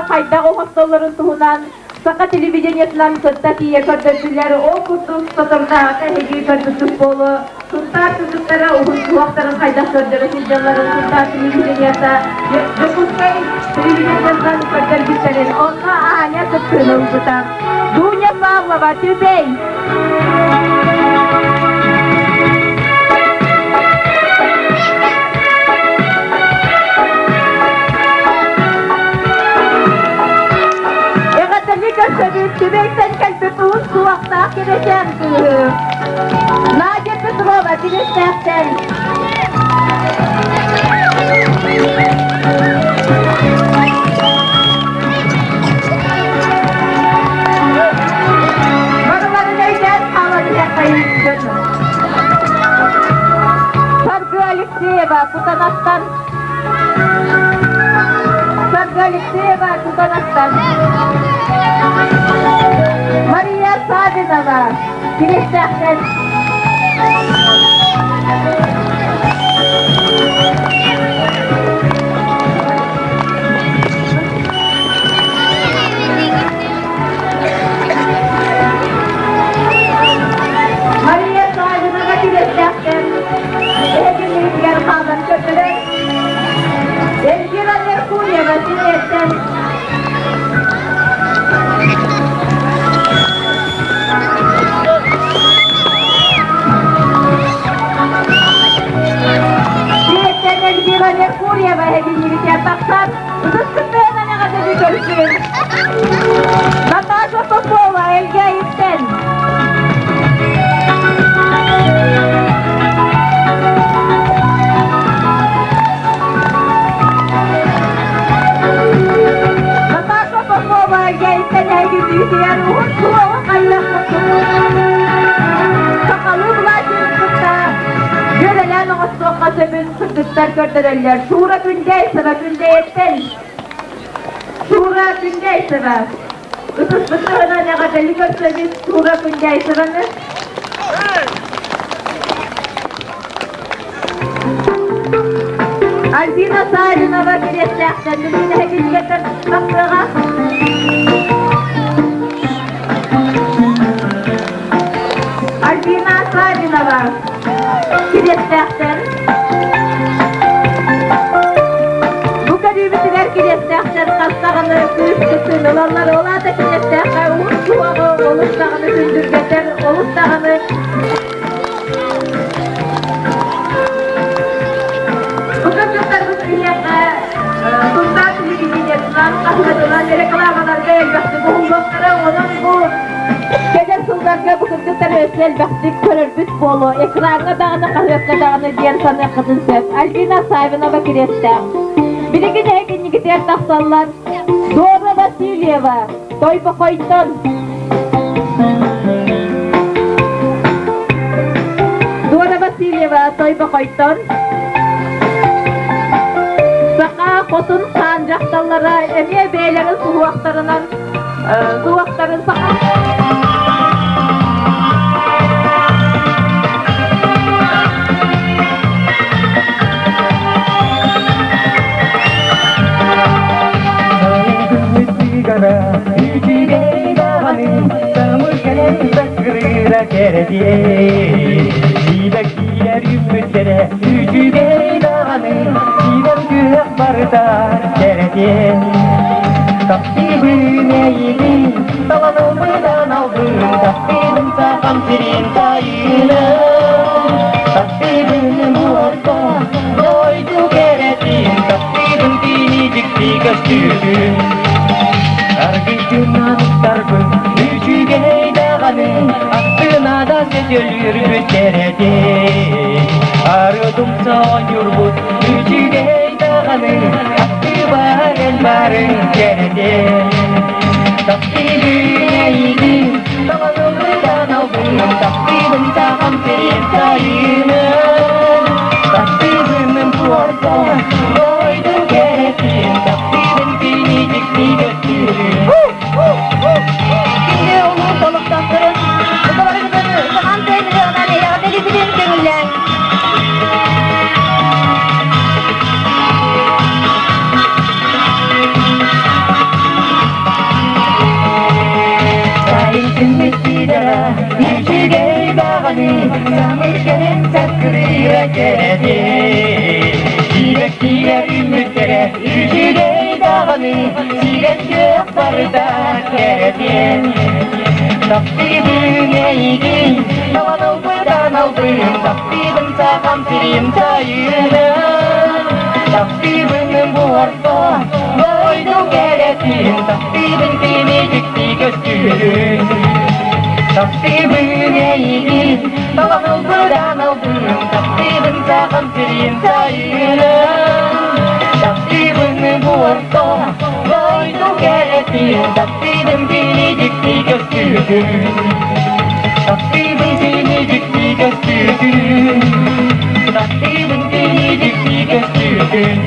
kayda o hastaların tuhunan saka televizyondan söttaki yakardırdılar o kutu satırda hediye kardırdık bolu tuntar tutuklara o suakların kayda sördürü canların tuntar televizyonda dokuskay televizyondan kardırdıkların onunla ahanya sıkkını uzutan Dunya Pavlova Tübey Tübekten kalbi tuğuz suakta gireceğim. Nadia Petrova Dilisler'den. Varıları neyden havalı yakayım canım. Sargı Alexeyeva Kutanas'tan. Алексеева Кутанастан. Мария Садинова. Килестяхтен. Мария Садинова Килестяхтен. Егинлер Хадан Kötülük. Elvira Merkulyeva Sinetten. Sinetten Elvira Merkulyeva hegimlilik yapaksan, uzun ne kadar bir görüşürüz. Natasha Popova, Elga İpten. Gelsen her gün büyüyen ruhun kulağı kaynaşmasın. Sakalı bulaşırlıkta göreler ağustos kasabın sırtıklar gördüreller. Şura günde sıra günde yetten. Şura günde sıra. Isıs bıtığına ne kadarlı görseniz şura günde sıranız. Albina Sarı'na bakır etlekten. Dümüne hepiniz getir baktığa. Albina Sarı'na Kireslerden. Bu kadar kireslerden kastağını kürüstüsün olanları ola da kireslerden Uğur Suvağı oluştağını sündürgeter, oluştağını bu kadar bu sünnete Sultan Televizyon'dan katılılan reklamalarda elbette bu huluklara onun bu Gelir Sultan'a bu kırgıtları elbette körürbüt bolu ekrana dağını kahvetine dağını diyen sana kadın söz Albina sahibine bakır etse Birigin hekin gider taksallar Dora Vasilyeva Toyba Koyton Dora Vasilyeva Toyba Koyton Saka kotun sancaktallara emiye beylerin suhaktarın saka Dilekler ümmitlere Yücüge dağının Gidem gök barda Keredi Taksibin eğilin Talanımdan aldım Taksibin sağam senin sayını Taksibin muhatta Doydu keredim Taksibin dinicikti göstürdüm Argıcın anıtlarım Yücüge dağının Aklına da ses ölür gösteredi Aradım son yurbut Yücüge dağının Aklı var el varın keredi Taksibin eğilin Tavanımdan aldım Taksibin sağam senin sayını Taksibin bu orta Doydu keredim Taksibin dinicikti göstürdüm Şimdi onu balıktakların Bu kadar güzel Zaman sevmiyorlar ya Deli bilir gönüller Sayın mescidara Yücüge dağını Samırken sakırıya geledi Dilekler ümmitlere Yücüge dağını Silet gök barda geledi Taksibin eğilin Tavanımdan aldım Taksibin sağam senin sayını Taksibin bu orta Doydu keretin Taksibin dinicikti göstürdüm Taksibin eğilin Tavanımdan aldım Taksibin sağam senin sayını Taksibin bu orta Doydu keretin Taksibin dinicikti göstürdüm Taksibin dinicikti göstürdüm Taksibin dinicikti göstürdüm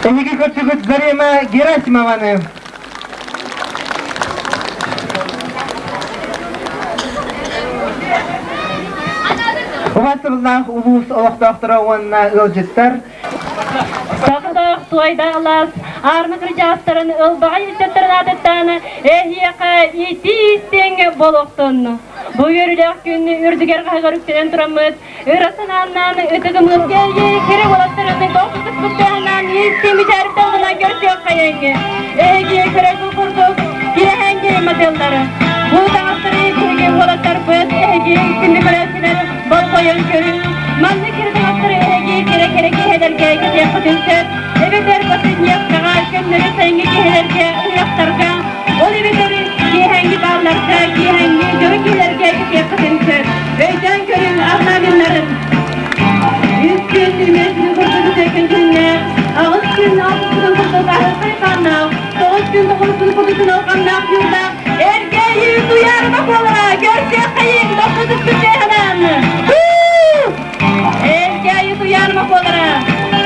Ehigi kötügüt Zarema Gerasimova'nı. Uvasıbıldan ulus oğuktaktara oğanına ılcıttar. Sağda suayda alas, armık ricastарын ılbağa yürütettарын adettаны, ehiyaka iti boluktun. Bu yürülük günü ürdüger kaygar ükteden turamız, ırasın annan ötügümüzge kere olatlarını dokuzluk kutlayanan iti mücaripten buna görsüyor kayangi. Ehiye kere kurduk, kirehengi modelleri. Bu dağıtları kürgen olatlar biz ehiye isimli küresiler bol koyun körün. Manlı kirden atları ehiye kere kihelerge gidiyor kudünsür. Ebeter basit yaktağa günleri sayıngi kihelerge uyaktarga. Ol ebeteri kihengi bağlarga kihengi dörü kihelerge gidiyor kudünsür. Öyden körün arnavинların. Yüz gün ümesini kurduğu tekincinde. Ağız gün altısını kurduğu ahırkayı kannav. Soğuz gün dokuzunu kurduğu okannak yurda. Erkeği duyarmak olara görse kayın dokuzluk tücehanan. Erkeği duyarmak olara.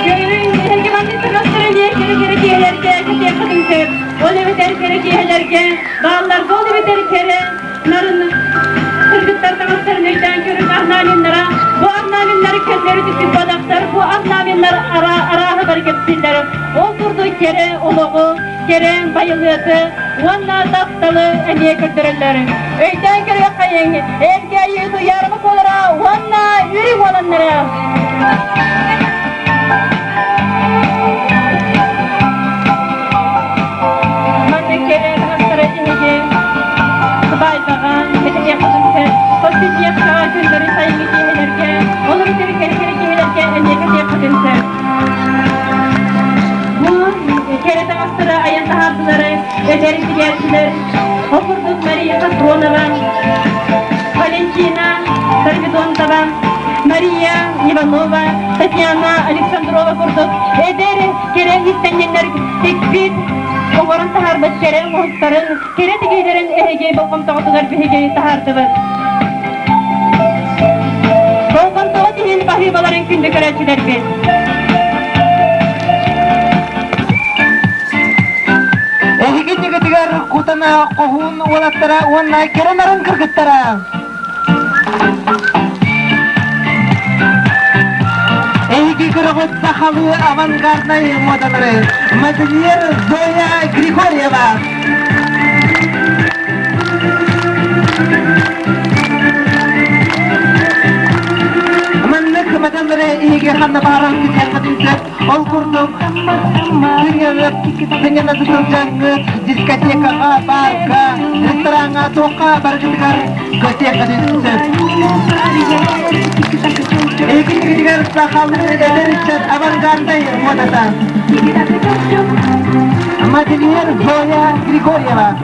Köyün herki bandisi rastırınca kere kihelerge gidiyor kudünsür. Ol ebeter kere kihelerge. Bağlar bol ebeter kere. Narın Kırgıtlar tanıtların öyden körün ahnavinlara. Bu ahnavinleri közleri düşüp badaktar. Bu ahnavinler arahı bariketsizler. Oturduğu kere oluğu, kere bayılıyordu. Onlar daftalı emiye kürdürürler. Öyden körü kayın. Erkeği duyarmak olara. Onlar yürüm olanlara. Manne kere tanıtları ehege. Baybağa, eteye kudumse, hoşçi yaksağa günleri sayılı kihelerge, olur biteri kere kihelerge, emniyete kudumse. Bu kere tanıtları ayanta harfları, öderi sigerçiler, okurduk Maria Katronova, Valentina Sarvidonova, Maria Ivanova, Tatyana Aleksandrova kurduk. Eder kere istenyenler tekbir, Oğurun taharbat kere muhtarın, kere tigeylerin ehegey balkon tağıtılar bihegeyi tahardıbız. Balkon tağı dihin bahribaların kündü köreçiler biz. Ehigi tigetigar kutana kohun olattara oğanna kerenarın kırgıttara. Ehigi kırgıt sahalı avantgardnay modaları. Madalyer Zoya Grigoryeva. Manlık madalları ehigi hanna baran küçük ol kurdum. Dengan tutulacak diskotekaga, barga, restoranga, toka, bargıtıgar gösteri kadınsı. Eğitim sahalı ederişler avantgarday modada. Madalyer Zoya Grigoryeva.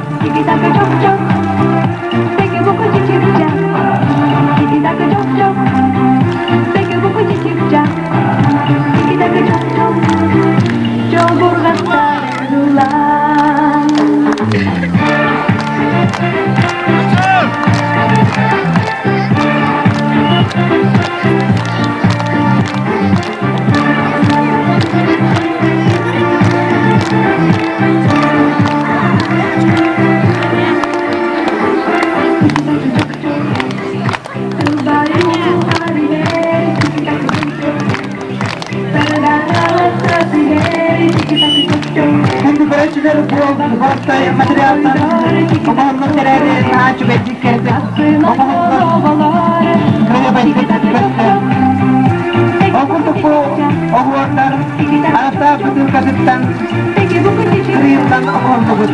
Şimdi börekçileri bu hafta materyallar babamın terörü naçı ve dikkatli babamın böyle başlıklı okuduk bu oğullar arada bütün kasıttan kırıyımdan okuduk.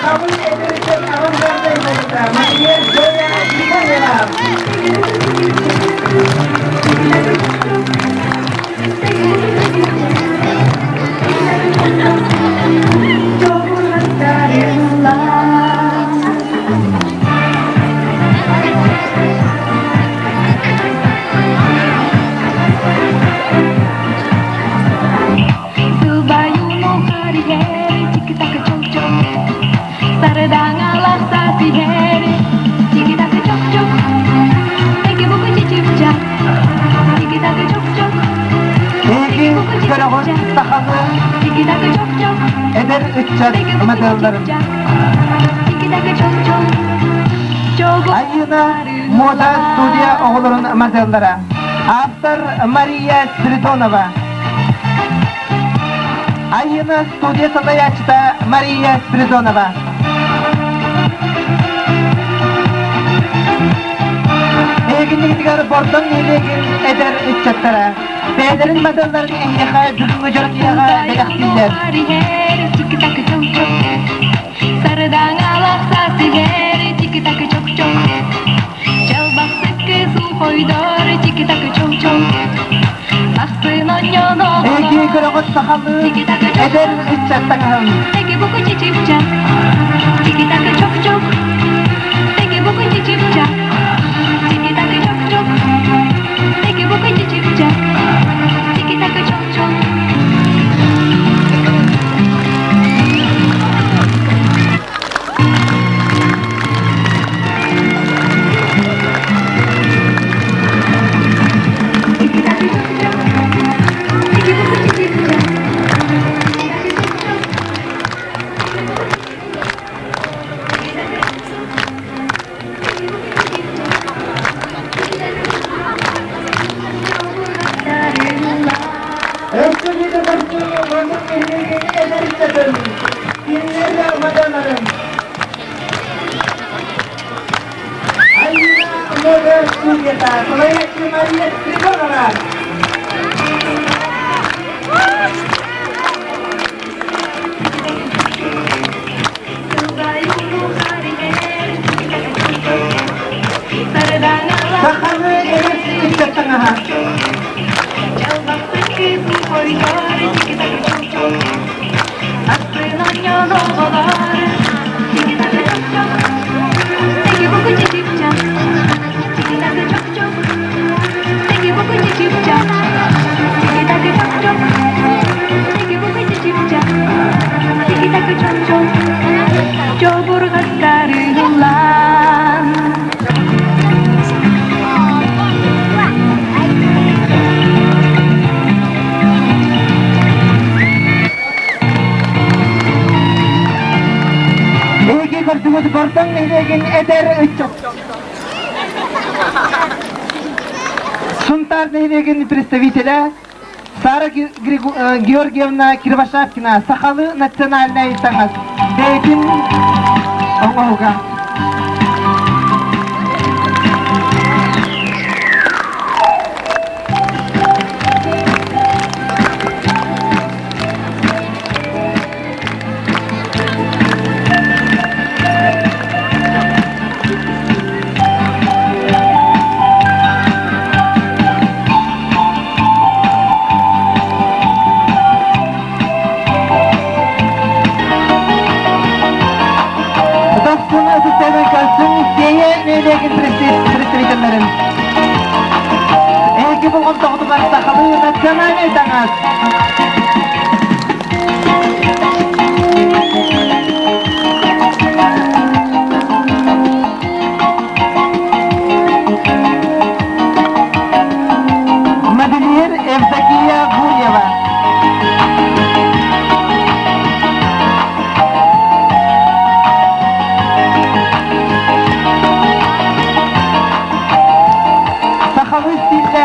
Kabul edilecek avantgardayım. Madalyer Zoya kırağın sakalı eder ütçat modellerin. Ayına moda stüdyo oğulların modellere. Автор Мария Спиридонова. Ayına stüdyo salayachita Maria Spirидонова. Eginlikler bordan nelegin eder ütçattara. Beylerin modellerini ehliha düzgün jortiyaga degakdiller. Sarıdan alaksa sigeri tiki takı çok çok. Çalbak sıkı su koydor tiki takı çok çok. Baksın onyono. Egi kırağın sakalı eder ütçattara. Peki bu kuçu çipçak. Tiki takı çok çok. Peki bu kuçu çipçak. Tiki takı çok çok. Peki bu kuçu çipçak. Tiki takı çok çok. Sakalı eder ütçattara. Coba kasih ulang. Egi kırdığımız bordan nelegin eder ütçat. Suntar nelegin представителя Сара Георгиевна Кривошапкина, Сахалы национальной таңыз. Дейтін оңауға. представителерин. Эки болгон тоғдугар Сахалы национальный таңыз. Модельер Евдокия Гурьева. Сахалы стилде.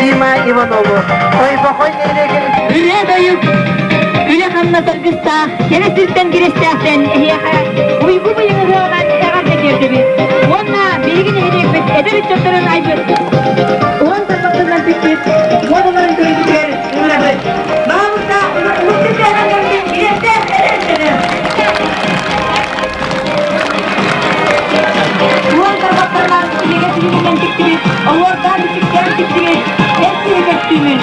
Дима Иванову. Ой, бахой нелеген. Үре дайып, үре қанна тыргыста, кересізден керестяқтен, уйгу бұйыңызы оған әғарда кердебіз. Онна белгін ерекбіз, әдір үтчаттарын айбыз. Оған тапқатынан теккет, модаларын көрігіздер, ұмырабыз. Мағымызда ұлықлы Erkekçilik, erkeği köktüğümün.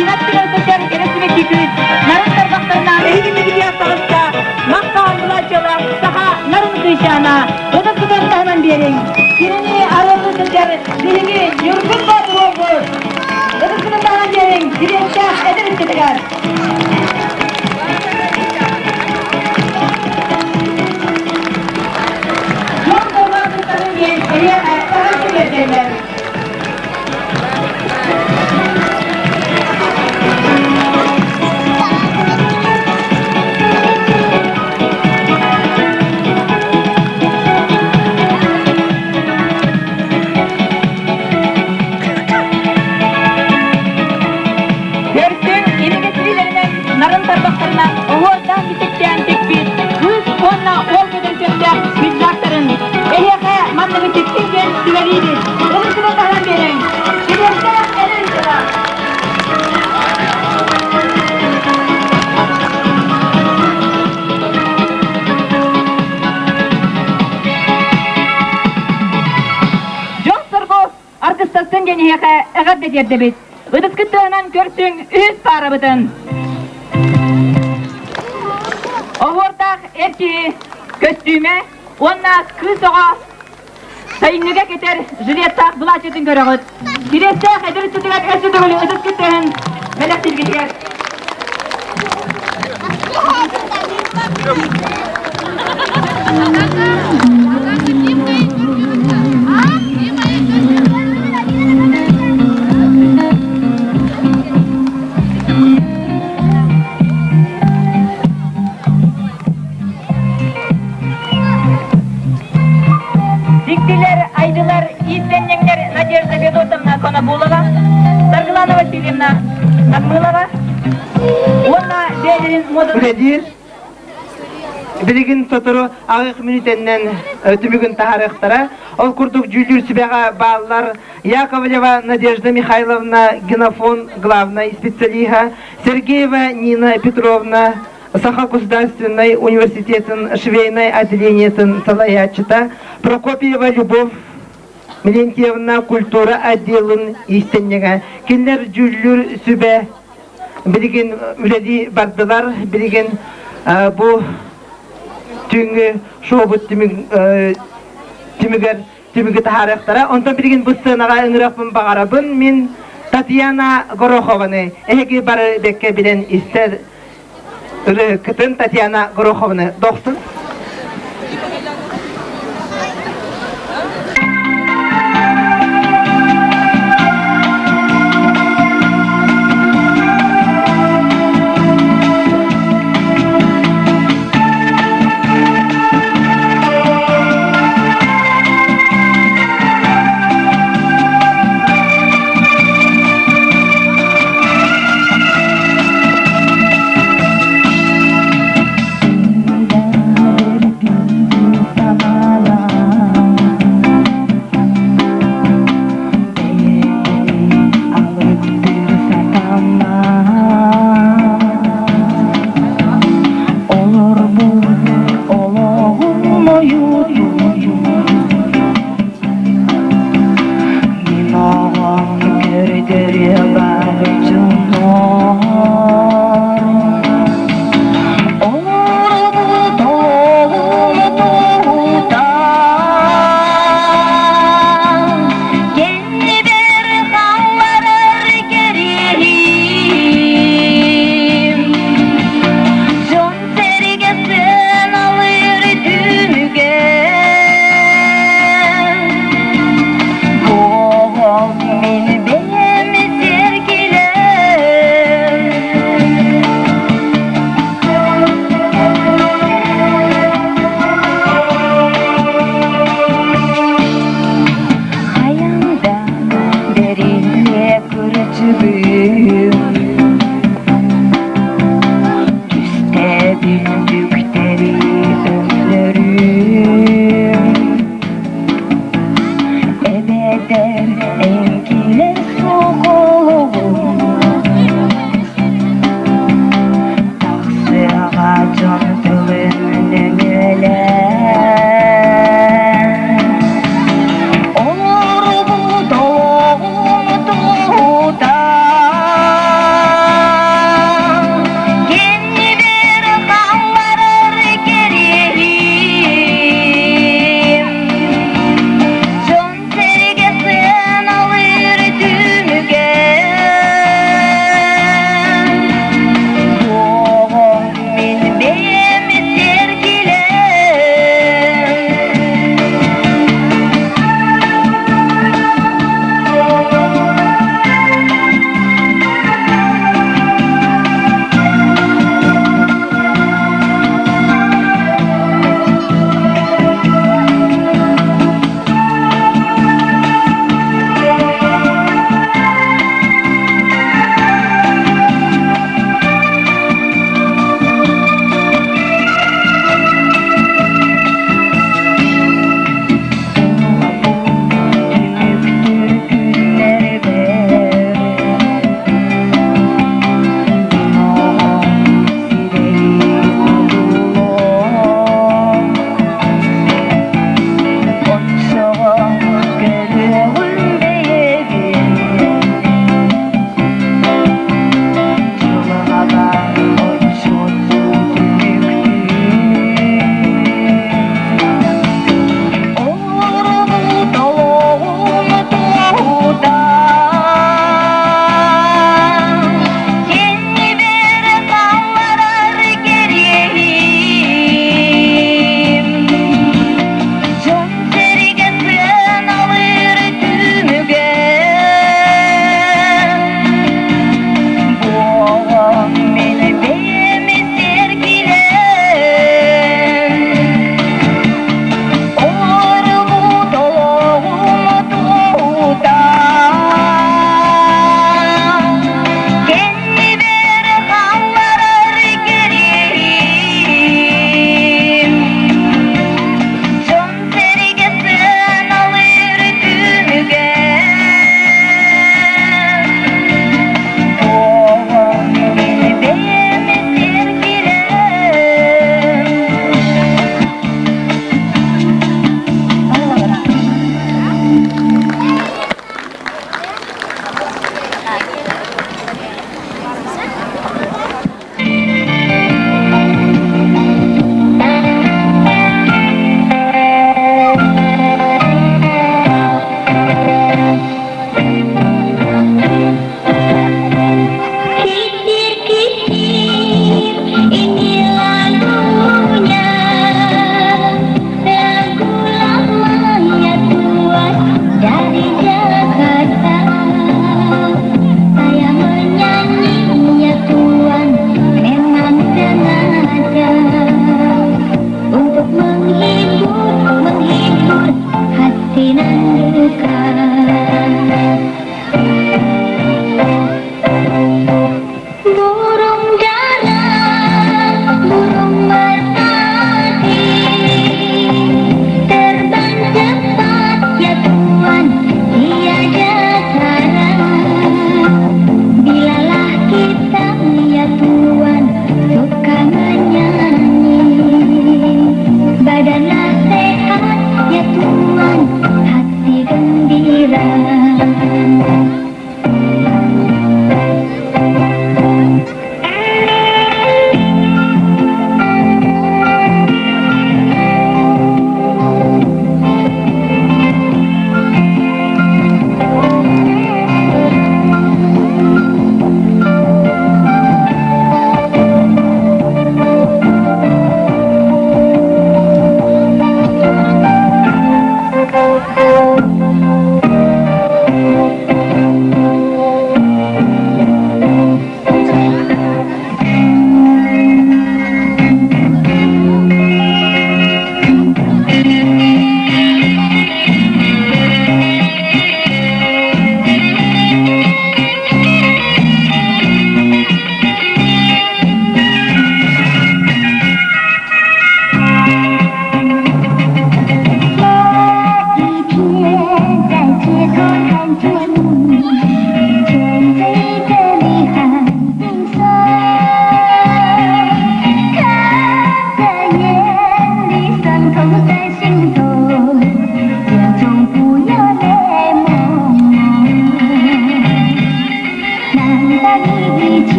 İnatçılar sosyal gerekli ve kikriz. Narın tarbaklarına, rehigini gibi yaptığınızda, maktan bulaçyalar, saha narın kıyşağına, ödüm tutarsa hemen diyelim. Birini araylı sosyal, rehigi yurgun var oldu. Ödüm tutarsa hemen diyelim, dirençte ederiz tekrar. Çok zorlandıkların gençliğe ayaklara çökerler. Görsün, imgesizlerinden narın tarbaklarına, oğuzdan bitikten tekbir, 100 tonla ol gödercekler mücrakların. Ehyaka manlığı tektirken süveriydi. Ölüsüne dayan verin. Giderse elin sıra. John Sorbo, arkastasın geni ehyaka eğad ederdi biz. Ödüsküttüğünden görsün üz para bıdın. Oğurdak erkeği köstüğüme, onna kız oğa sayınlığa getir, jüriyettaq bulaçıdın görüğüt. Diretsek ederi tutulan ösü dövülü ödüsküttüğün melek tilgitiyer. Diktiler, aydılar, istenyenler Надежда Федотовна Конобулова, Sargılanova Васильевна Akmılova, ona Beylerin modu... Üredir. Bilgin totoru ağıq minütenden tümügün taharıqtara. Ol kurduk Jülyür Сибяға bağlılar Яковлева Надежда Михайловна, генофон главной специалиха, Сергеева Нина Петровна, Саха государственной университетин швейной отделениетін салаячыта, Прокопьева Любовь Мелентьевна культура отделын истеннеге. Кендер Jülyür Sübe bilgin üledi bardılar, bilgin bu tüngü şobut tümügü taharıqtara. Ondan bilgin bu sığınağa ıngıraqpın bağarabın min Tatiana Gorokhova'nı ehegi barı bekke bilen ister kıtın Tatiana Gorokhova'nı doksun.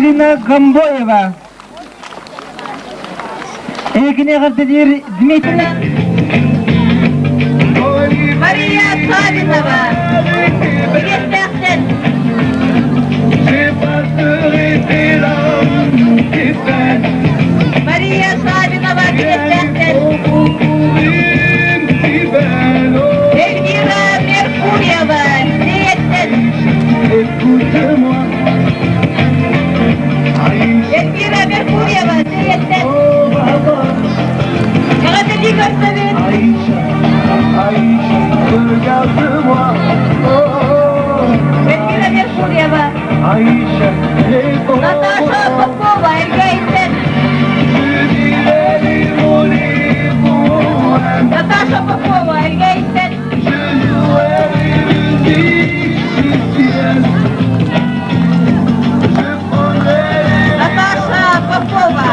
Екатерина Гамбоева. Эгине гардер Дмитрий. Мария Савинова. Билеттерден. Мария Савинова билеттерден. Эльвира Меркурьева билеттен. Эльвира Меркурьева билеттен. Yarateli gösterin. Elvira Merkurieva. Natasha Popova, Ergeysen. Natasha Popova, Ergeysen. Natasha Popova.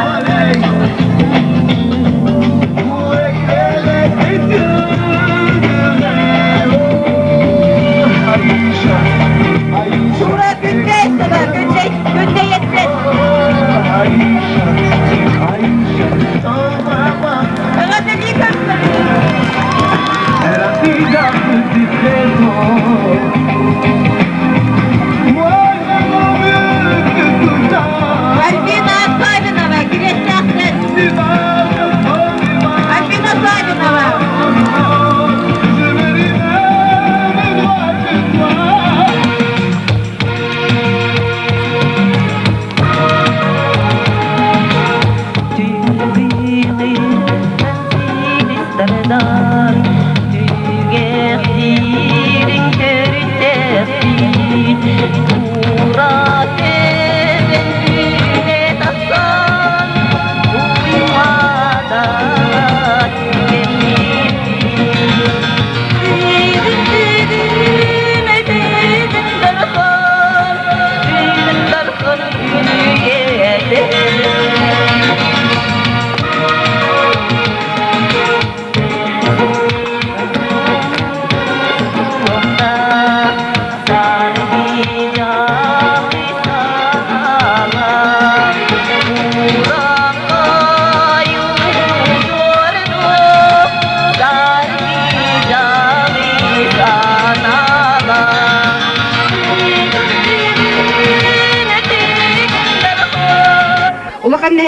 Şura Gündeysever, Günde Yetmez. Yarateli gösterin. Albina Savinova, Güneşlerden. Albina Savinova.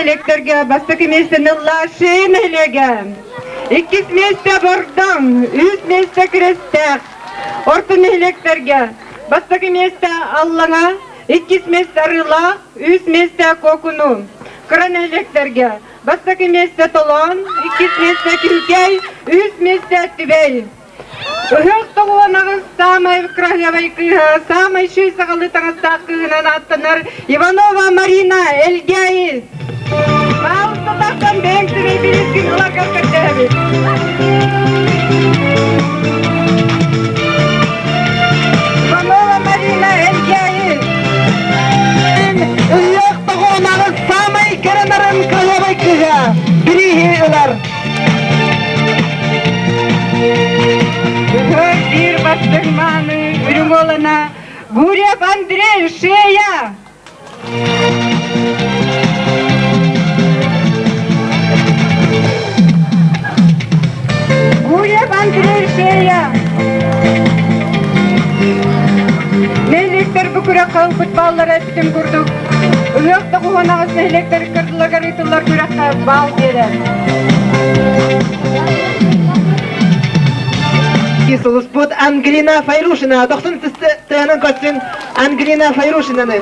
Elektrge bastaki mesenilla şeyin elege. İkis meste bordam, üst meste krestek. Ortun elektrge bastaki meste allana, ikis meste rıla, üst meste kokunu. Kran elektrge bastaki meste tolon, ikis meste külkey, üst meste tibey. Hıhtı oğanağız samay krahlavay kıha, samay şuy sağalıtağız takığınan attınır. Ivanova Marina Elgeyi. Mausta takkan beğentimi biriskin ulakar kaçavi. Ivanova Marina Elgeyi. Hıhtı oğanağız samay kıranarın krahlavay kıha. Birihi ular. Bir bastırmanı ürüm olana Guryev Andrey Şeya. Guryev Andrey Şeya. Neylikler bu kurakka futbollara bitim kurduk. Uyakta kuvanağız neylikler kırdılar garitular kurakka bal gelir. Солуспут Ангелина Файрушина. Доктор Тыянын көтсүн Ангелина Файрушинаны.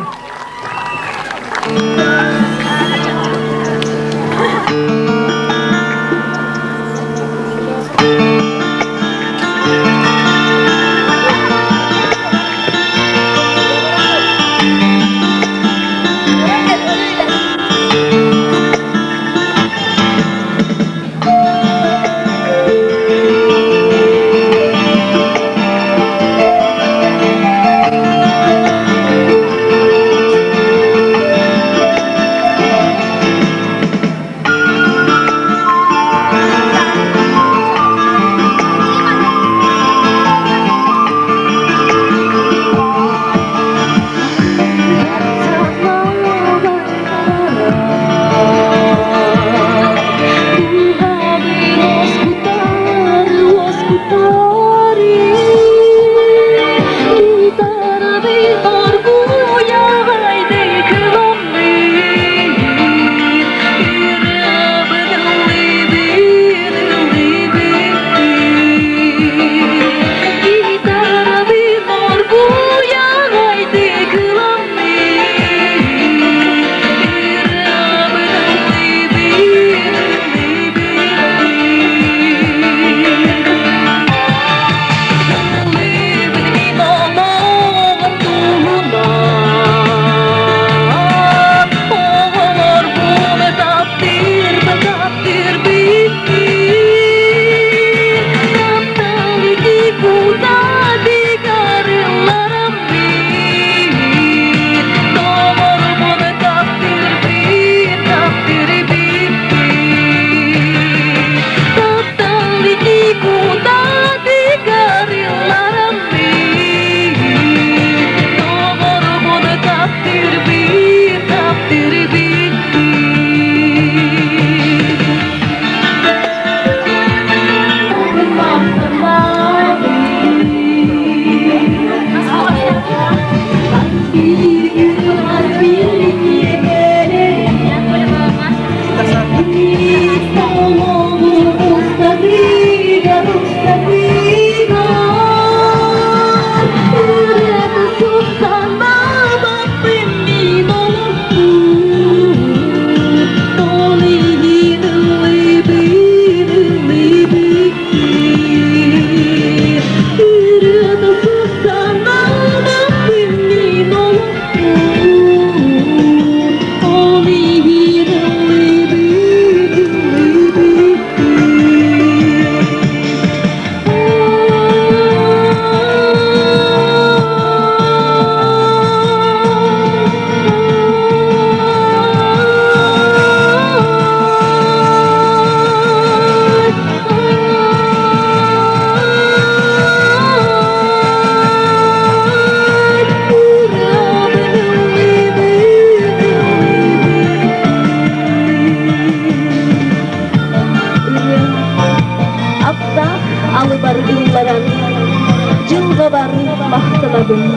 Анталладым.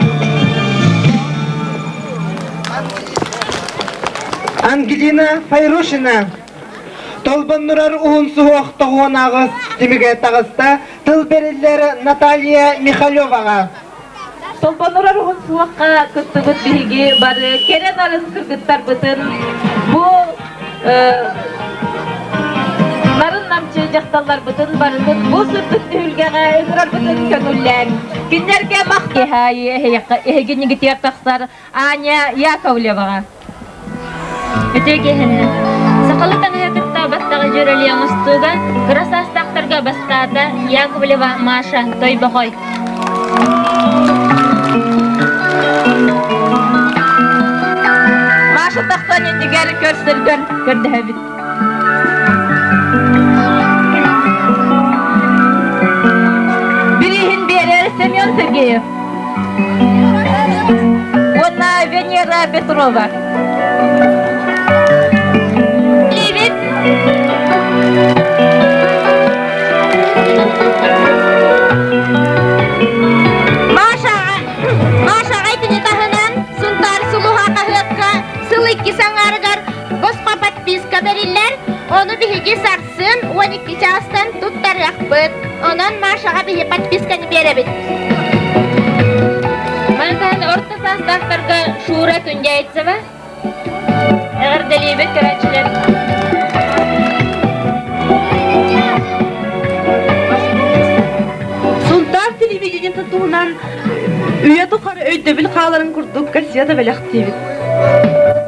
Ангелина Файрушина. Толбаннурар уунсу оқтығуын ағыз демеге тағыста тыл берілері Наталья Михалеваға. Толпанурар угун суакка кыттыгыт биги бары керен арын кыргыттар бытын бу нарын намчы жакталлар бытын барытын бу сүртүк түлгеге ызрар бытын көнүлләр киндерге махки хай эхегини гитер таксар Аня Яковлевага Өтегехені. Сақалытан хәкітта бастағы жүрелі яңыстуға, красастақтарға бастады Яковлева Маша Тойбақой. Маша тақтан ендігері көрсілгір көрді әбіт. Бірейін берер Семен Сергеев. Она Венера Петрова. Маша айтыны тахынан сунтар сулуха кахыпка сылыкки саңаргар босқа подписка бериллер. Оны биһиги сарсын 12 частан туттар яқпыт. Онан Машаға биһи подписканы беребит. Мантан орта састақтарға шура күнге айтсыва. Әгір делейбет көрәчілер. Сунтар телевидение татуынан үйе тухары өйдөбіл қаларын күрдік кассияда бәліқ дейбіт.